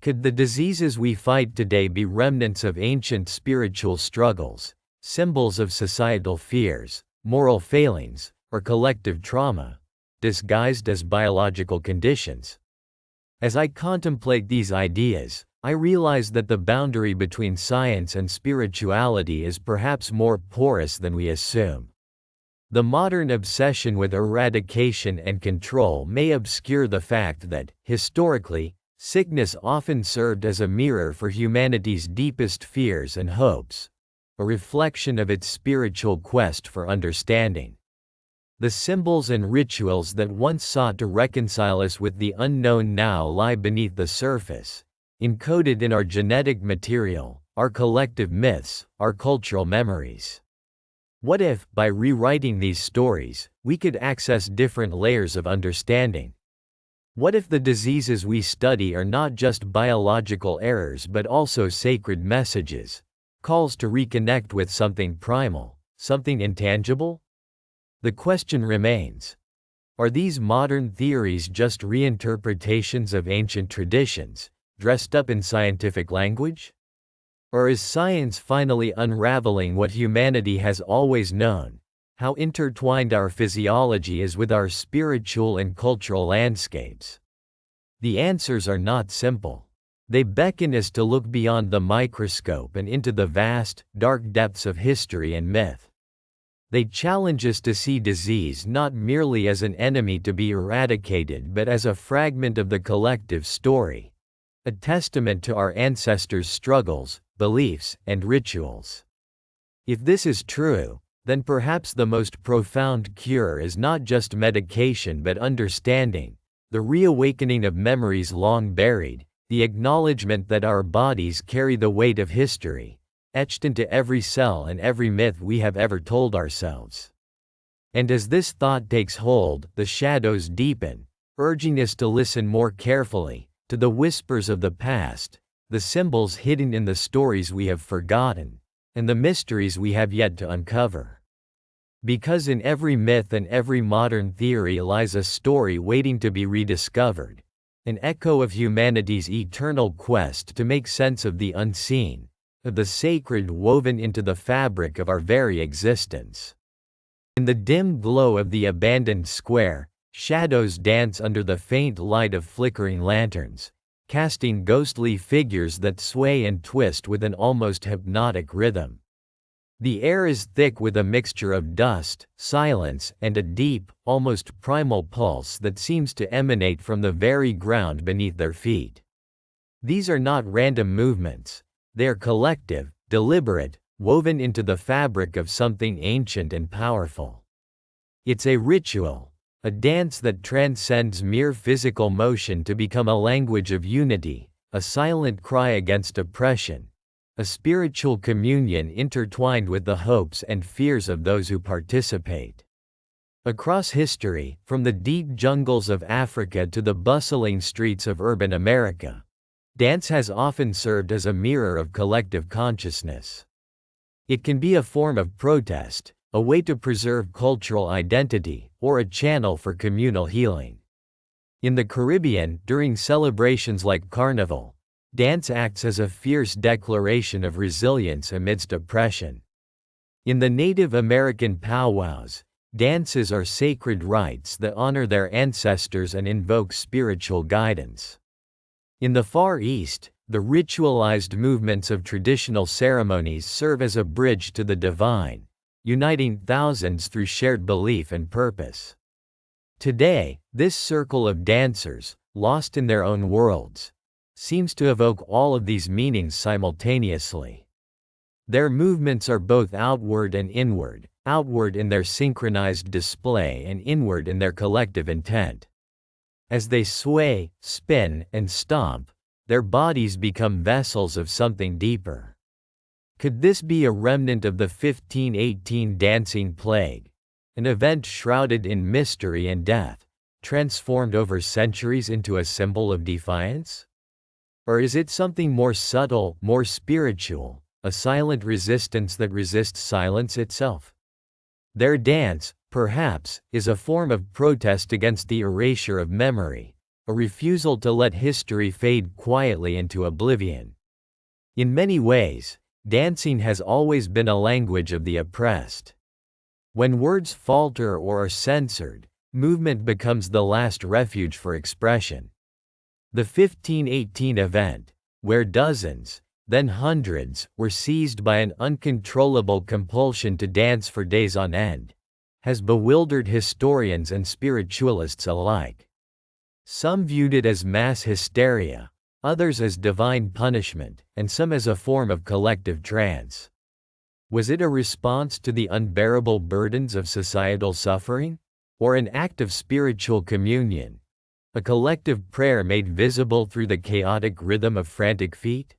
Could the diseases we fight today be remnants of ancient spiritual struggles, symbols of societal fears, moral failings, or collective trauma, disguised as biological conditions? As I contemplate these ideas, I realize that the boundary between science and spirituality is perhaps more porous than we assume. The modern obsession with eradication and control may obscure the fact that, historically, sickness often served as a mirror for humanity's deepest fears and hopes, a reflection of its spiritual quest for understanding. The symbols and rituals that once sought to reconcile us with the unknown now lie beneath the surface, encoded in our genetic material, our collective myths, our cultural memories. What if, by rewriting these stories, we could access different layers of understanding? What if the diseases we study are not just biological errors but also sacred messages, calls to reconnect with something primal, something intangible? The question remains, are these modern theories just reinterpretations of ancient traditions, dressed up in scientific language? Or is science finally unraveling what humanity has always known, how intertwined our physiology is with our spiritual and cultural landscapes? The answers are not simple. They beckon us to look beyond the microscope and into the vast, dark depths of history and myth. They challenge us to see disease not merely as an enemy to be eradicated but as a fragment of the collective story, a testament to our ancestors' struggles, beliefs, and rituals. If this is true, then perhaps the most profound cure is not just medication but understanding, the reawakening of memories long buried, the acknowledgement that our bodies carry the weight of history, etched into every cell and every myth we have ever told ourselves. And as this thought takes hold, the shadows deepen, urging us to listen more carefully to the whispers of the past, the symbols hidden in the stories we have forgotten, and the mysteries we have yet to uncover. Because in every myth and every modern theory lies a story waiting to be rediscovered, an echo of humanity's eternal quest to make sense of the unseen, of the sacred woven into the fabric of our very existence. In the dim glow of the abandoned square, shadows dance under the faint light of flickering lanterns, casting ghostly figures that sway and twist with an almost hypnotic rhythm. The air is thick with a mixture of dust, silence, and a deep, almost primal pulse that seems to emanate from the very ground beneath their feet. These are not random movements. They are collective, deliberate, woven into the fabric of something ancient and powerful. It's a ritual, a dance that transcends mere physical motion to become a language of unity, a silent cry against oppression, a spiritual communion intertwined with the hopes and fears of those who participate. Across history, from the deep jungles of Africa to the bustling streets of urban America, dance has often served as a mirror of collective consciousness. It can be a form of protest, a way to preserve cultural identity, or a channel for communal healing. In the Caribbean, during celebrations like Carnival, dance acts as a fierce declaration of resilience amidst oppression. In the Native American powwows, dances are sacred rites that honor their ancestors and invoke spiritual guidance. In the Far East, the ritualized movements of traditional ceremonies serve as a bridge to the divine, uniting thousands through shared belief and purpose. Today, this circle of dancers, lost in their own worlds, seems to evoke all of these meanings simultaneously. Their movements are both outward and inward, outward in their synchronized display and inward in their collective intent. As they sway, spin, and stomp, their bodies become vessels of something deeper. Could this be a remnant of the 1518 dancing plague, an event shrouded in mystery and death, transformed over centuries into a symbol of defiance? Or is it something more subtle, more spiritual, a silent resistance that resists silence itself? Their dance, perhaps, is a form of protest against the erasure of memory, a refusal to let history fade quietly into oblivion. In many ways, dancing has always been a language of the oppressed. When words falter or are censored, movement becomes the last refuge for expression. The 1518 event, where dozens, then hundreds, were seized by an uncontrollable compulsion to dance for days on end, has bewildered historians and spiritualists alike. Some viewed it as mass hysteria, others as divine punishment, and some as a form of collective trance. Was it a response to the unbearable burdens of societal suffering? Or an act of spiritual communion? A collective prayer made visible through the chaotic rhythm of frantic feet?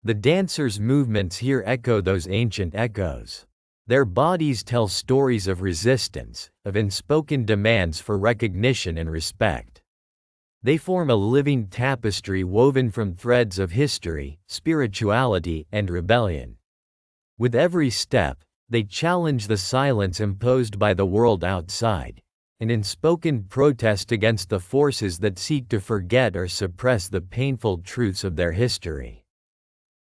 The dancers' movements here echo those ancient echoes. Their bodies tell stories of resistance, of unspoken demands for recognition and respect. They form a living tapestry woven from threads of history, spirituality, and rebellion. With every step, they challenge the silence imposed by the world outside, an unspoken protest against the forces that seek to forget or suppress the painful truths of their history.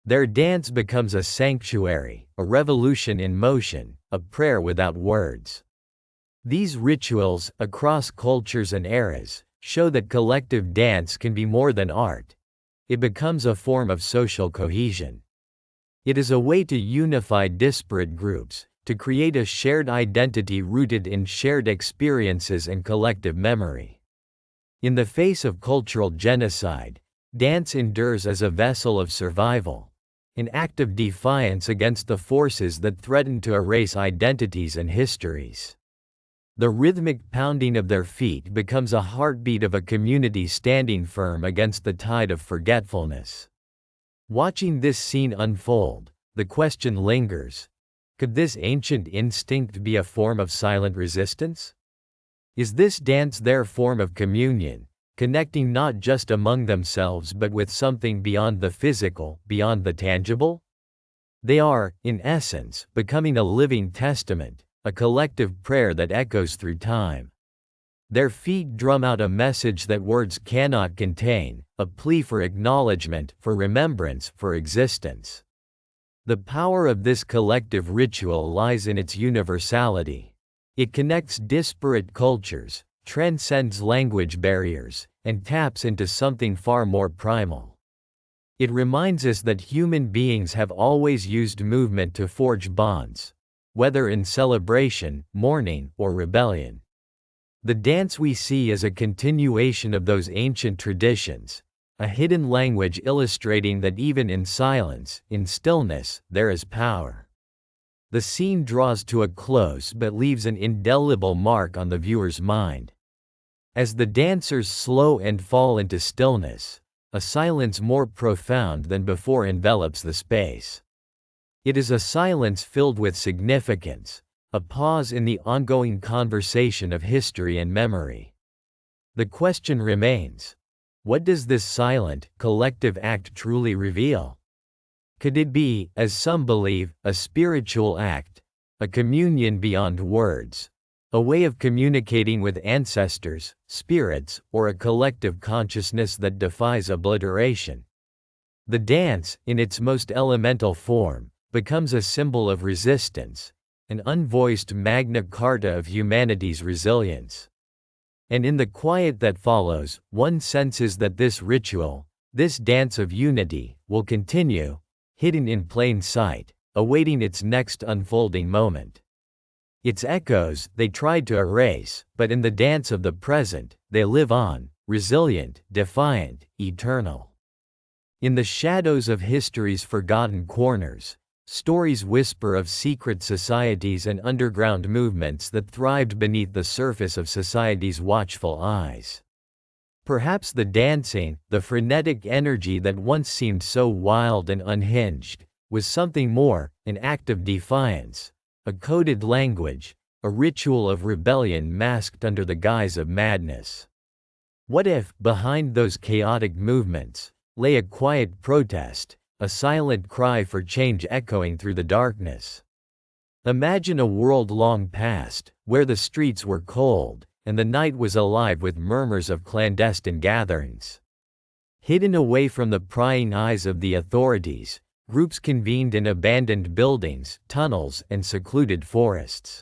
Their dance becomes a sanctuary, a revolution in motion, a prayer without words. These rituals, across cultures and eras, show that collective dance can be more than art. It becomes a form of social cohesion. It is a way to unify disparate groups, to create a shared identity rooted in shared experiences and collective memory. In the face of cultural genocide, dance endures as a vessel of survival, an act of defiance against the forces that threaten to erase identities and histories. The rhythmic pounding of their feet becomes a heartbeat of a community standing firm against the tide of forgetfulness. Watching this scene unfold, the question lingers: could this ancient instinct be a form of silent resistance? Is this dance their form of communion, connecting not just among themselves but with something beyond the physical, beyond the tangible? They are, in essence, becoming a living testament, a collective prayer that echoes through time. Their feet drum out a message that words cannot contain, a plea for acknowledgement, for remembrance, for existence. The power of this collective ritual lies in its universality. It connects disparate cultures, transcends language barriers, and taps into something far more primal. It reminds us that human beings have always used movement to forge bonds, whether in celebration, mourning, or rebellion. The dance we see is a continuation of those ancient traditions, a hidden language illustrating that even in silence, in stillness, there is power. The scene draws to a close but leaves an indelible mark on the viewer's mind. As the dancers slow and fall into stillness, a silence more profound than before envelops the space. It is a silence filled with significance, a pause in the ongoing conversation of history and memory. The question remains: what does this silent, collective act truly reveal? Could it be, as some believe, a spiritual act, a communion beyond words, a way of communicating with ancestors, spirits, or a collective consciousness that defies obliteration? The dance, in its most elemental form, becomes a symbol of resistance, an unvoiced Magna Carta of humanity's resilience. And in the quiet that follows, one senses that this ritual, this dance of unity, will continue, hidden in plain sight, awaiting its next unfolding moment. Its echoes, they tried to erase, but in the dance of the present, they live on, resilient, defiant, eternal. In the shadows of history's forgotten corners, stories whisper of secret societies and underground movements that thrived beneath the surface of society's watchful eyes. Perhaps the dancing, the frenetic energy that once seemed so wild and unhinged, was something more, an act of defiance, a coded language, a ritual of rebellion masked under the guise of madness. What if, behind those chaotic movements, lay a quiet protest, a silent cry for change echoing through the darkness? Imagine a world long past, where the streets were cold, and the night was alive with murmurs of clandestine gatherings. Hidden away from the prying eyes of the authorities, groups convened in abandoned buildings, tunnels, and secluded forests.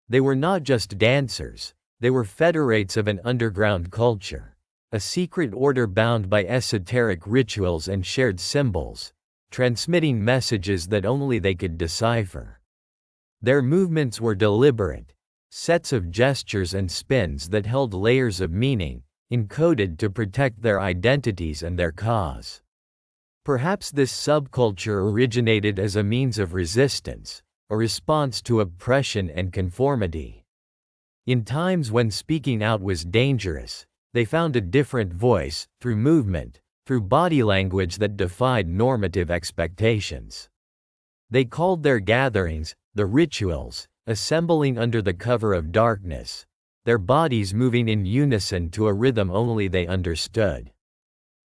They were not just dancers, they were federates of an underground culture, a secret order bound by esoteric rituals and shared symbols, transmitting messages that only they could decipher. Their movements were deliberate, sets of gestures and spins that held layers of meaning, encoded to protect their identities and their cause. Perhaps this subculture originated as a means of resistance, a response to oppression and conformity. In times when speaking out was dangerous, they found a different voice, through movement, through body language that defied normative expectations. They called their gatherings, the rituals, assembling under the cover of darkness, their bodies moving in unison to a rhythm only they understood.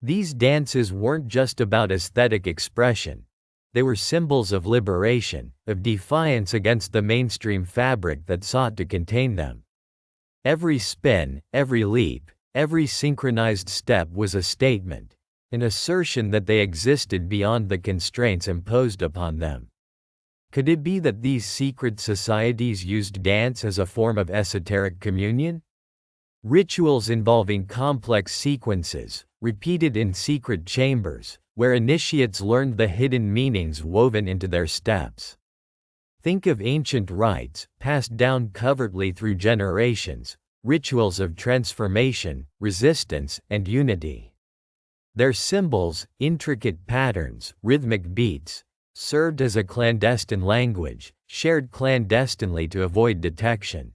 These dances weren't just about aesthetic expression. They were symbols of liberation, of defiance against the mainstream fabric that sought to contain them. Every spin, every leap, every synchronized step was a statement, an assertion that they existed beyond the constraints imposed upon them. Could it be that these secret societies used dance as a form of esoteric communion? Rituals involving complex sequences, repeated in secret chambers, where initiates learned the hidden meanings woven into their steps. Think of ancient rites, passed down covertly through generations, rituals of transformation, resistance, and unity. Their symbols, intricate patterns, rhythmic beats, served as a clandestine language, shared clandestinely to avoid detection.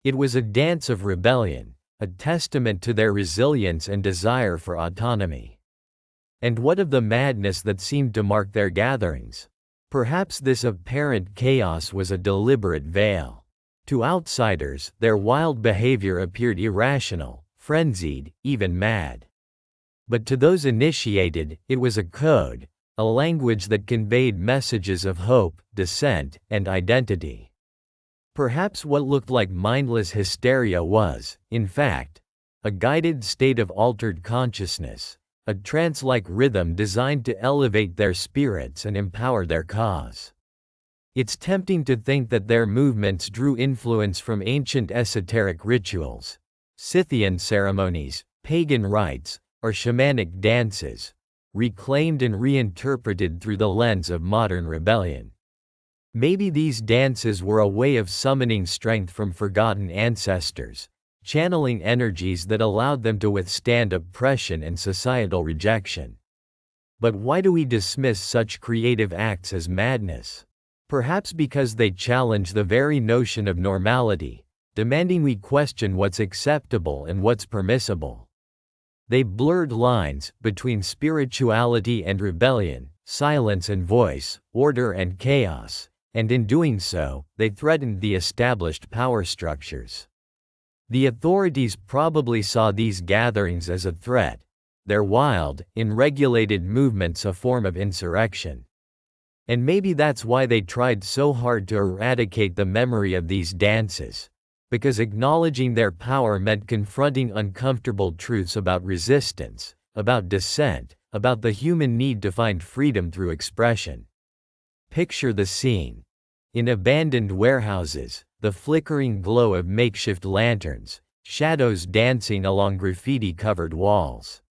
It was a dance of rebellion, a testament to their resilience and desire for autonomy. And what of the madness that seemed to mark their gatherings? Perhaps this apparent chaos was a deliberate veil. To outsiders, their wild behavior appeared irrational, frenzied, even mad. But to those initiated, it was a code, a language that conveyed messages of hope, dissent, and identity. Perhaps what looked like mindless hysteria was, in fact, a guided state of altered consciousness, a trance-like rhythm designed to elevate their spirits and empower their cause. It's tempting to think that their movements drew influence from ancient esoteric rituals, Scythian ceremonies, pagan rites, or shamanic dances, reclaimed and reinterpreted through the lens of modern rebellion. Maybe these dances were a way of summoning strength from forgotten ancestors, channeling energies that allowed them to withstand oppression and societal rejection. But why do we dismiss such creative acts as madness? Perhaps because they challenge the very notion of normality, demanding we question what's acceptable and what's permissible. They blurred lines between spirituality and rebellion, silence and voice, order and chaos, and in doing so, they threatened the established power structures. The authorities probably saw these gatherings as a threat, their wild, unregulated movements a form of insurrection. And maybe that's why they tried so hard to eradicate the memory of these dances, because acknowledging their power meant confronting uncomfortable truths about resistance, about dissent, about the human need to find freedom through expression. Picture the scene. In abandoned warehouses, the flickering glow of makeshift lanterns, shadows dancing along graffiti-covered walls.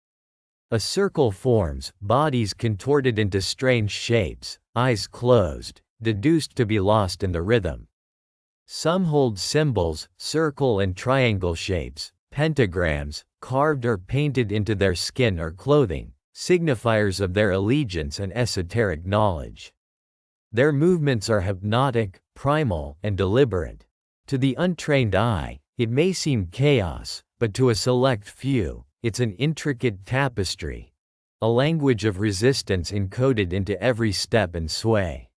A circle forms, bodies contorted into strange shapes, eyes closed, deduced to be lost in the rhythm. Some hold symbols, circle and triangle shapes, pentagrams, carved or painted into their skin or clothing, signifiers of their allegiance and esoteric knowledge. Their movements are hypnotic, primal, and deliberate. To the untrained eye, it may seem chaos, but to a select few, it's an intricate tapestry, a language of resistance encoded into every step and sway.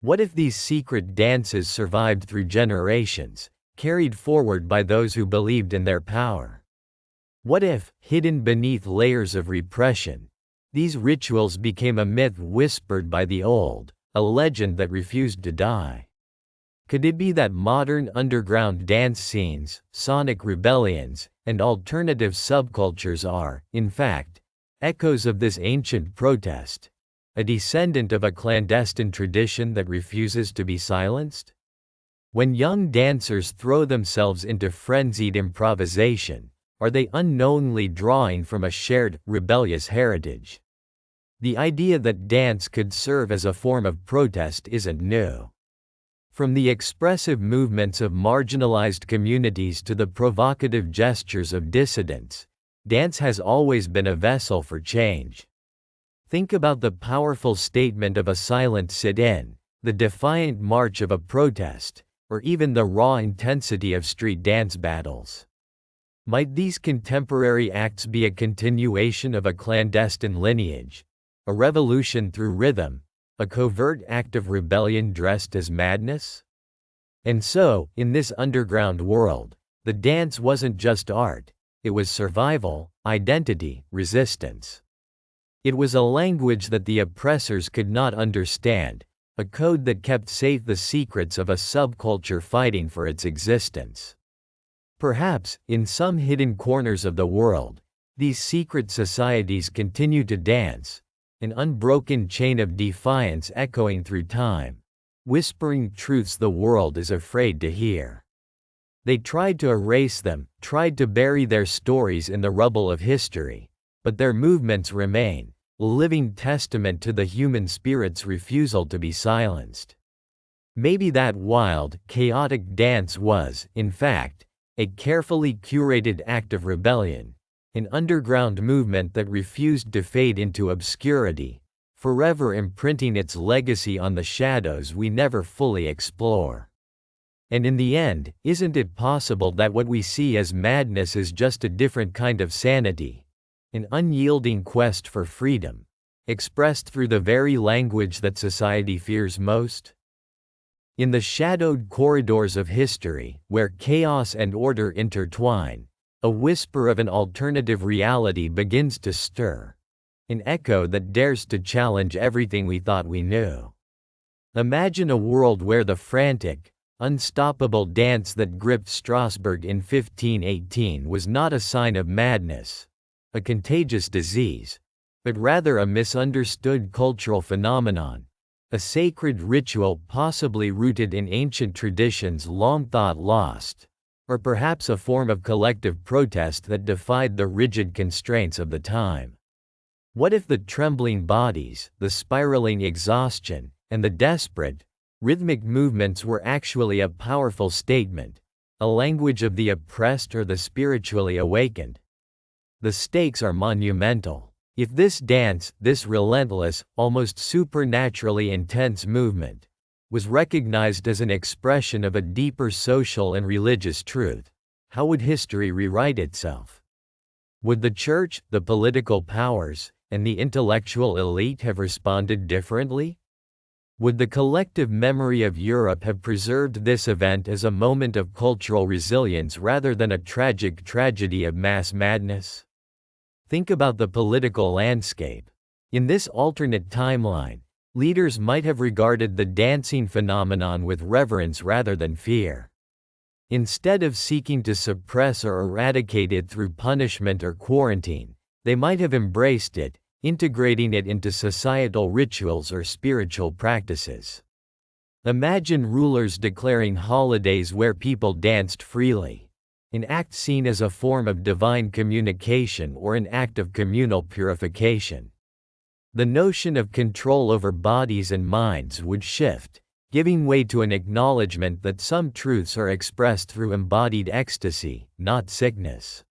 What if these secret dances survived through generations, carried forward by those who believed in their power? What if, hidden beneath layers of repression, these rituals became a myth whispered by the old, a legend that refused to die? Could it be that modern underground dance scenes, sonic rebellions, and alternative subcultures are, in fact, echoes of this ancient protest, a descendant of a clandestine tradition that refuses to be silenced? When young dancers throw themselves into frenzied improvisation, are they unknowingly drawing from a shared, rebellious heritage? The idea that dance could serve as a form of protest isn't new. From the expressive movements of marginalized communities to the provocative gestures of dissidents, dance has always been a vessel for change. Think about the powerful statement of a silent sit-in, the defiant march of a protest, or even the raw intensity of street dance battles. Might these contemporary acts be a continuation of a clandestine lineage, a revolution through rhythm, a covert act of rebellion dressed as madness? And so, in this underground world, the dance wasn't just art, it was survival, identity, resistance. It was a language that the oppressors could not understand, a code that kept safe the secrets of a subculture fighting for its existence. Perhaps, in some hidden corners of the world, these secret societies continue to dance, an unbroken chain of defiance echoing through time, whispering truths the world is afraid to hear. They tried to erase them, tried to bury their stories in the rubble of history, but their movements remain, a living testament to the human spirit's refusal to be silenced. Maybe that wild, chaotic dance was, in fact, a carefully curated act of rebellion, an underground movement that refused to fade into obscurity, forever imprinting its legacy on the shadows we never fully explore. And in the end, isn't it possible that what we see as madness is just a different kind of sanity, an unyielding quest for freedom, expressed through the very language that society fears most? In the shadowed corridors of history, where chaos and order intertwine, a whisper of an alternative reality begins to stir, an echo that dares to challenge everything we thought we knew. Imagine a world where the frantic, unstoppable dance that gripped Strasbourg in 1518 was not a sign of madness, a contagious disease, but rather a misunderstood cultural phenomenon, a sacred ritual possibly rooted in ancient traditions long thought lost, or perhaps a form of collective protest that defied the rigid constraints of the time. What if the trembling bodies, the spiraling exhaustion, and the desperate, rhythmic movements were actually a powerful statement, a language of the oppressed or the spiritually awakened? The stakes are monumental. If this dance, this relentless, almost supernaturally intense movement, was recognized as an expression of a deeper social and religious truth, how would history rewrite itself? Would the church, the political powers, and the intellectual elite have responded differently? Would the collective memory of Europe have preserved this event as a moment of cultural resilience rather than a tragic tragedy of mass madness? Think about the political landscape. In this alternate timeline, leaders might have regarded the dancing phenomenon with reverence rather than fear. Instead of seeking to suppress or eradicate it through punishment or quarantine, they might have embraced it, integrating it into societal rituals or spiritual practices. Imagine rulers declaring holidays where people danced freely, an act seen as a form of divine communication or an act of communal purification. The notion of control over bodies and minds would shift, giving way to an acknowledgement that some truths are expressed through embodied ecstasy, not sickness.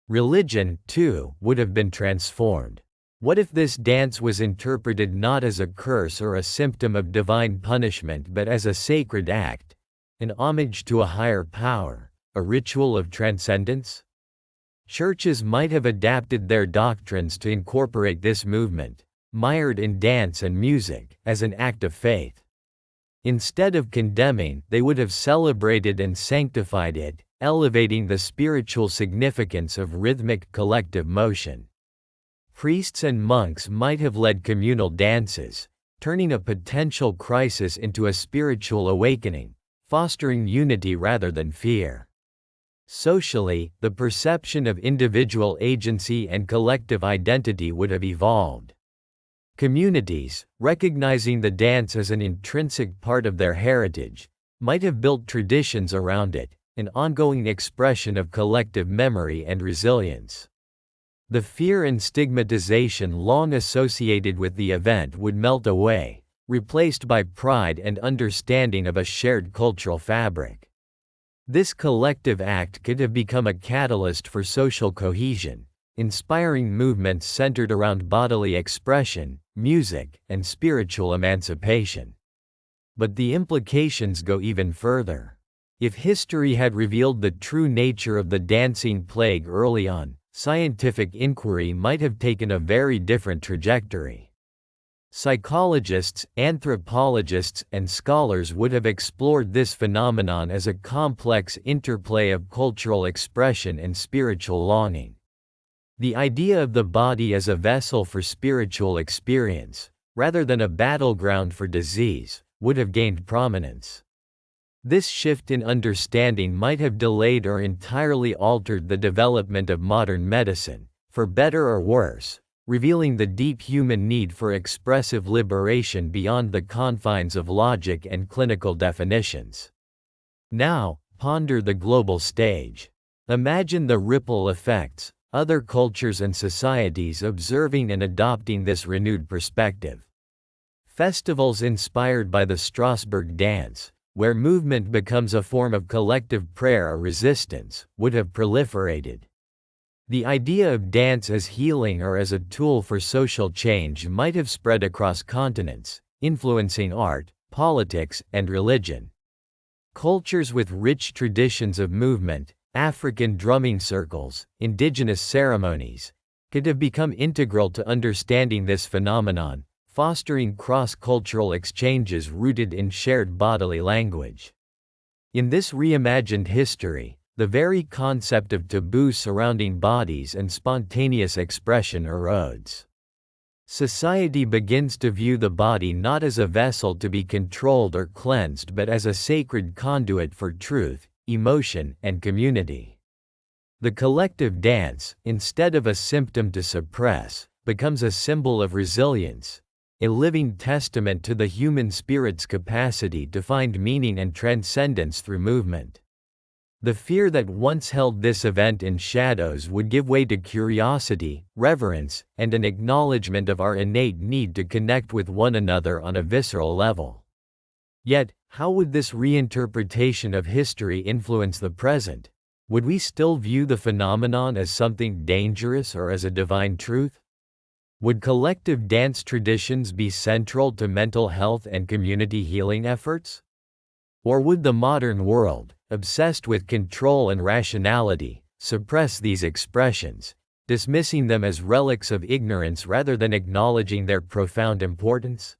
Religion, too, would have been transformed. What if this dance was interpreted not as a curse or a symptom of divine punishment but as a sacred act, an homage to a higher power, a ritual of transcendence? Churches might have adapted their doctrines to incorporate this movement, mired in dance and music, as an act of faith. Instead of condemning, they would have celebrated and sanctified it, elevating the spiritual significance of rhythmic collective motion. Priests and monks might have led communal dances, turning a potential crisis into a spiritual awakening, fostering unity rather than fear. Socially, the perception of individual agency and collective identity would have evolved. Communities, recognizing the dance as an intrinsic part of their heritage, might have built traditions around it, an ongoing expression of collective memory and resilience. The fear and stigmatization long associated with the event would melt away, replaced by pride and understanding of a shared cultural fabric. This collective act could have become a catalyst for social cohesion, inspiring movements centered around bodily expression, music, and spiritual emancipation. But the implications go even further. If history had revealed the true nature of the dancing plague early on, scientific inquiry might have taken a very different trajectory. Psychologists, anthropologists, and scholars would have explored this phenomenon as a complex interplay of cultural expression and spiritual longing. The idea of the body as a vessel for spiritual experience, rather than a battleground for disease, would have gained prominence. This shift in understanding might have delayed or entirely altered the development of modern medicine, for better or worse, revealing the deep human need for expressive liberation beyond the confines of logic and clinical definitions. Now, ponder the global stage. Imagine the ripple effects, other cultures and societies observing and adopting this renewed perspective. Festivals inspired by the Strasbourg dance, where movement becomes a form of collective prayer or resistance, would have proliferated. The idea of dance as healing or as a tool for social change might have spread across continents, influencing art, politics, and religion. Cultures with rich traditions of movement, African drumming circles, indigenous ceremonies, could have become integral to understanding this phenomenon, fostering cross-cultural exchanges rooted in shared bodily language. In this reimagined history, the very concept of taboo surrounding bodies and spontaneous expression erodes. Society begins to view the body not as a vessel to be controlled or cleansed but as a sacred conduit for truth, emotion, and community. The collective dance, instead of a symptom to suppress, becomes a symbol of resilience, a living testament to the human spirit's capacity to find meaning and transcendence through movement. The fear that once held this event in shadows would give way to curiosity, reverence, and an acknowledgement of our innate need to connect with one another on a visceral level. Yet, how would this reinterpretation of history influence the present? Would we still view the phenomenon as something dangerous or as a divine truth? Would collective dance traditions be central to mental health and community healing efforts? Or would the modern world, obsessed with control and rationality, suppress these expressions, dismissing them as relics of ignorance rather than acknowledging their profound importance?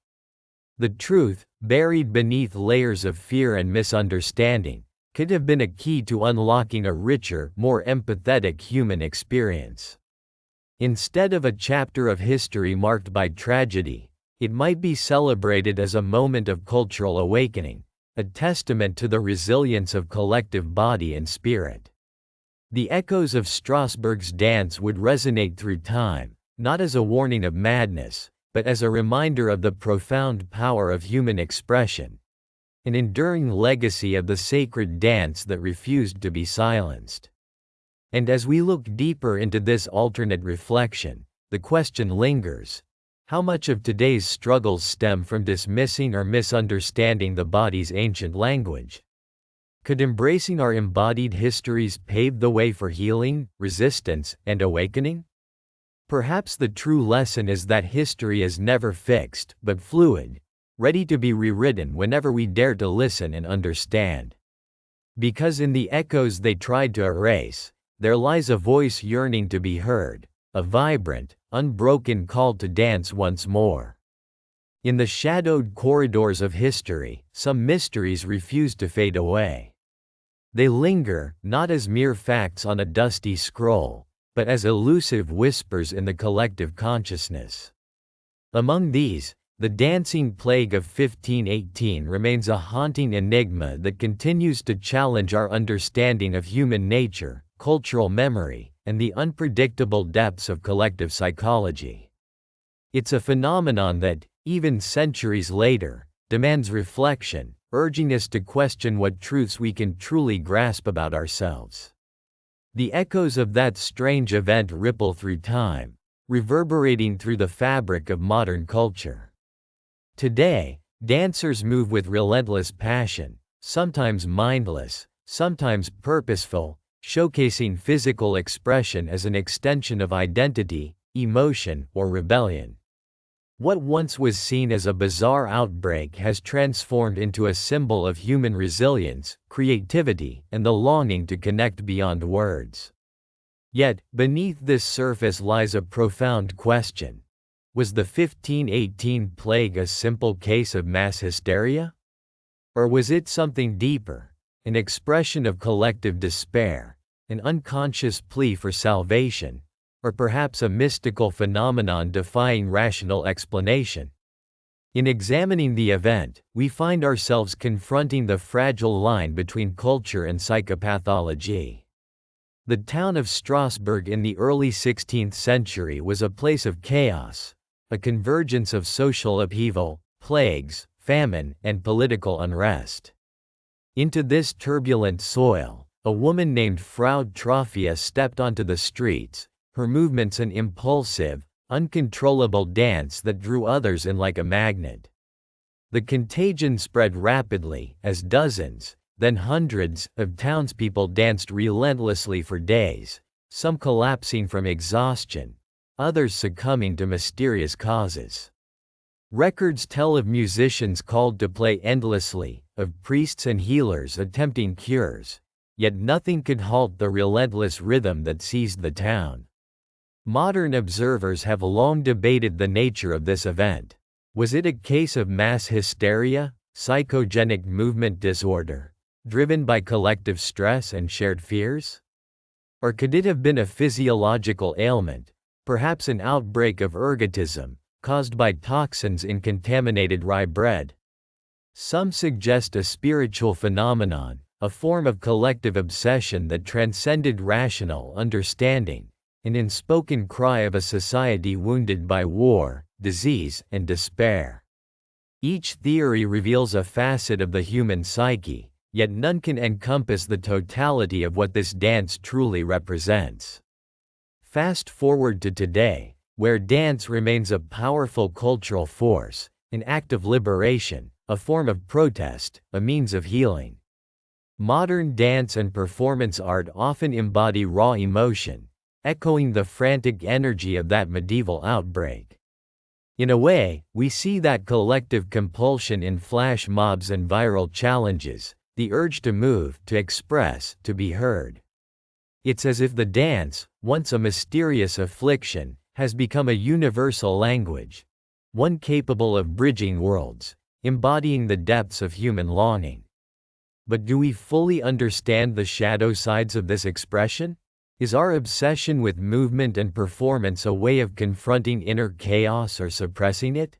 The truth, buried beneath layers of fear and misunderstanding, could have been a key to unlocking a richer, more empathetic human experience. Instead of a chapter of history marked by tragedy, it might be celebrated as a moment of cultural awakening, a testament to the resilience of collective body and spirit. The echoes of Strasbourg's dance would resonate through time, not as a warning of madness, but as a reminder of the profound power of human expression, an enduring legacy of the sacred dance that refused to be silenced. And as we look deeper into this alternate reflection, the question lingers: how much of today's struggles stem from dismissing or misunderstanding the body's ancient language? Could embracing our embodied histories pave the way for healing, resistance, and awakening? Perhaps the true lesson is that history is never fixed, but fluid, ready to be rewritten whenever we dare to listen and understand. Because in the echoes they tried to erase, there lies a voice yearning to be heard, a vibrant, unbroken call to dance once more. In the shadowed corridors of history, some mysteries refuse to fade away. They linger, not as mere facts on a dusty scroll, but as elusive whispers in the collective consciousness. Among these, the dancing plague of 1518 remains a haunting enigma that continues to challenge our understanding of human nature, cultural memory, and the unpredictable depths of collective psychology. It's a phenomenon that, even centuries later, demands reflection, urging us to question what truths we can truly grasp about ourselves. The echoes of that strange event ripple through time, reverberating through the fabric of modern culture. Today, dancers move with relentless passion, sometimes mindless, sometimes purposeful, showcasing physical expression as an extension of identity, emotion, or rebellion. What once was seen as a bizarre outbreak has transformed into a symbol of human resilience, creativity, and the longing to connect beyond words. Yet, beneath this surface lies a profound question. Was the 1518 plague a simple case of mass hysteria? Or was it something deeper, an expression of collective despair, an unconscious plea for salvation, or perhaps a mystical phenomenon defying rational explanation? In examining the event, we find ourselves confronting the fragile line between culture and psychopathology. The town of Strasbourg in the early 16th century was a place of chaos, a convergence of social upheaval, plagues, famine, and political unrest. Into this turbulent soil, a woman named Frau Trophia stepped onto the streets, her movements an impulsive, uncontrollable dance that drew others in like a magnet. The contagion spread rapidly, as dozens, then hundreds, of townspeople danced relentlessly for days, some collapsing from exhaustion, others succumbing to mysterious causes. Records tell of musicians called to play endlessly, of priests and healers attempting cures, yet nothing could halt the relentless rhythm that seized the town. Modern observers have long debated the nature of this event. Was it a case of mass hysteria, psychogenic movement disorder, driven by collective stress and shared fears? Or could it have been a physiological ailment, perhaps an outbreak of ergotism, caused by toxins in contaminated rye bread? Some suggest a spiritual phenomenon, a form of collective obsession that transcended rational understanding, an unspoken cry of a society wounded by war, disease, and despair. Each theory reveals a facet of the human psyche, yet none can encompass the totality of what this dance truly represents. Fast forward to today, where dance remains a powerful cultural force, an act of liberation, a form of protest, a means of healing. Modern dance and performance art often embody raw emotion, echoing the frantic energy of that medieval outbreak. In a way, we see that collective compulsion in flash mobs and viral challenges, the urge to move, to express, to be heard. It's as if the dance, once a mysterious affliction, has become a universal language, one capable of bridging worlds, embodying the depths of human longing. But do we fully understand the shadow sides of this expression? Is our obsession with movement and performance a way of confronting inner chaos or suppressing it?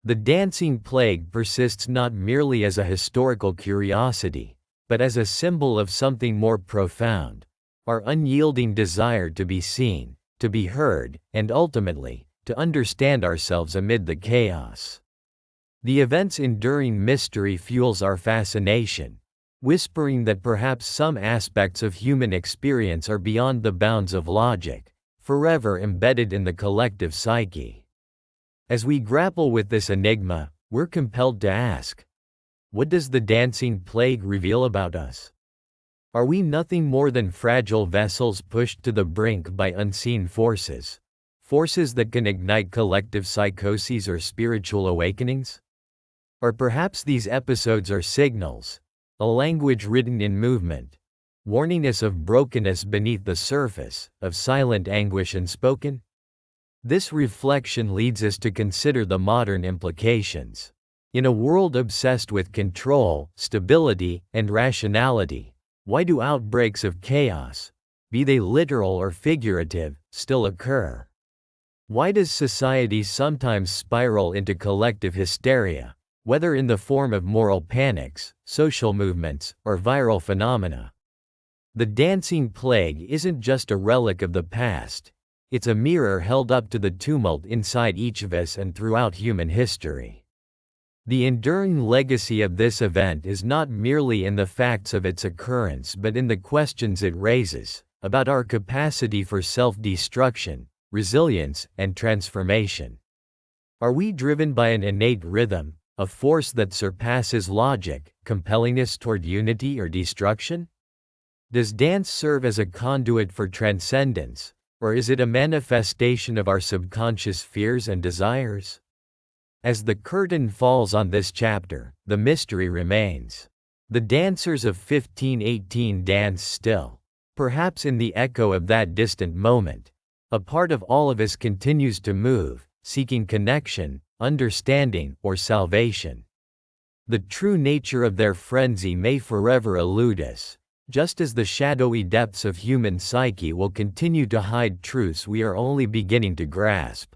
The dancing plague persists not merely as a historical curiosity, but as a symbol of something more profound, our unyielding desire to be seen, to be heard, and ultimately, to understand ourselves amid the chaos. The event's enduring mystery fuels our fascination, whispering that perhaps some aspects of human experience are beyond the bounds of logic, forever embedded in the collective psyche. As we grapple with this enigma, we're compelled to ask, what does the dancing plague reveal about us? Are we nothing more than fragile vessels pushed to the brink by unseen forces? Forces that can ignite collective psychoses or spiritual awakenings? Or perhaps these episodes are signals, a language written in movement, warning us of brokenness beneath the surface, of silent anguish unspoken? This reflection leads us to consider the modern implications. In a world obsessed with control, stability, and rationality, why do outbreaks of chaos, be they literal or figurative, still occur? Why does society sometimes spiral into collective hysteria, whether in the form of moral panics, social movements, or viral phenomena? The dancing plague isn't just a relic of the past, it's a mirror held up to the tumult inside each of us and throughout human history. The enduring legacy of this event is not merely in the facts of its occurrence but in the questions it raises, about our capacity for self-destruction, resilience, and transformation. Are we driven by an innate rhythm, a force that surpasses logic, compelling us toward unity or destruction? Does dance serve as a conduit for transcendence, or is it a manifestation of our subconscious fears and desires? As the curtain falls on this chapter, the mystery remains. The dancers of 1518 dance still, perhaps in the echo of that distant moment. A part of all of us continues to move, seeking connection, understanding, or salvation. The true nature of their frenzy may forever elude us, just as the shadowy depths of human psyche will continue to hide truths we are only beginning to grasp.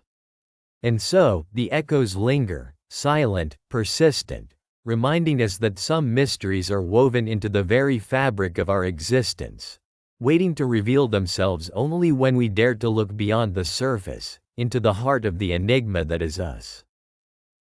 And so, the echoes linger, silent, persistent, reminding us that some mysteries are woven into the very fabric of our existence, waiting to reveal themselves only when we dare to look beyond the surface, into the heart of the enigma that is us.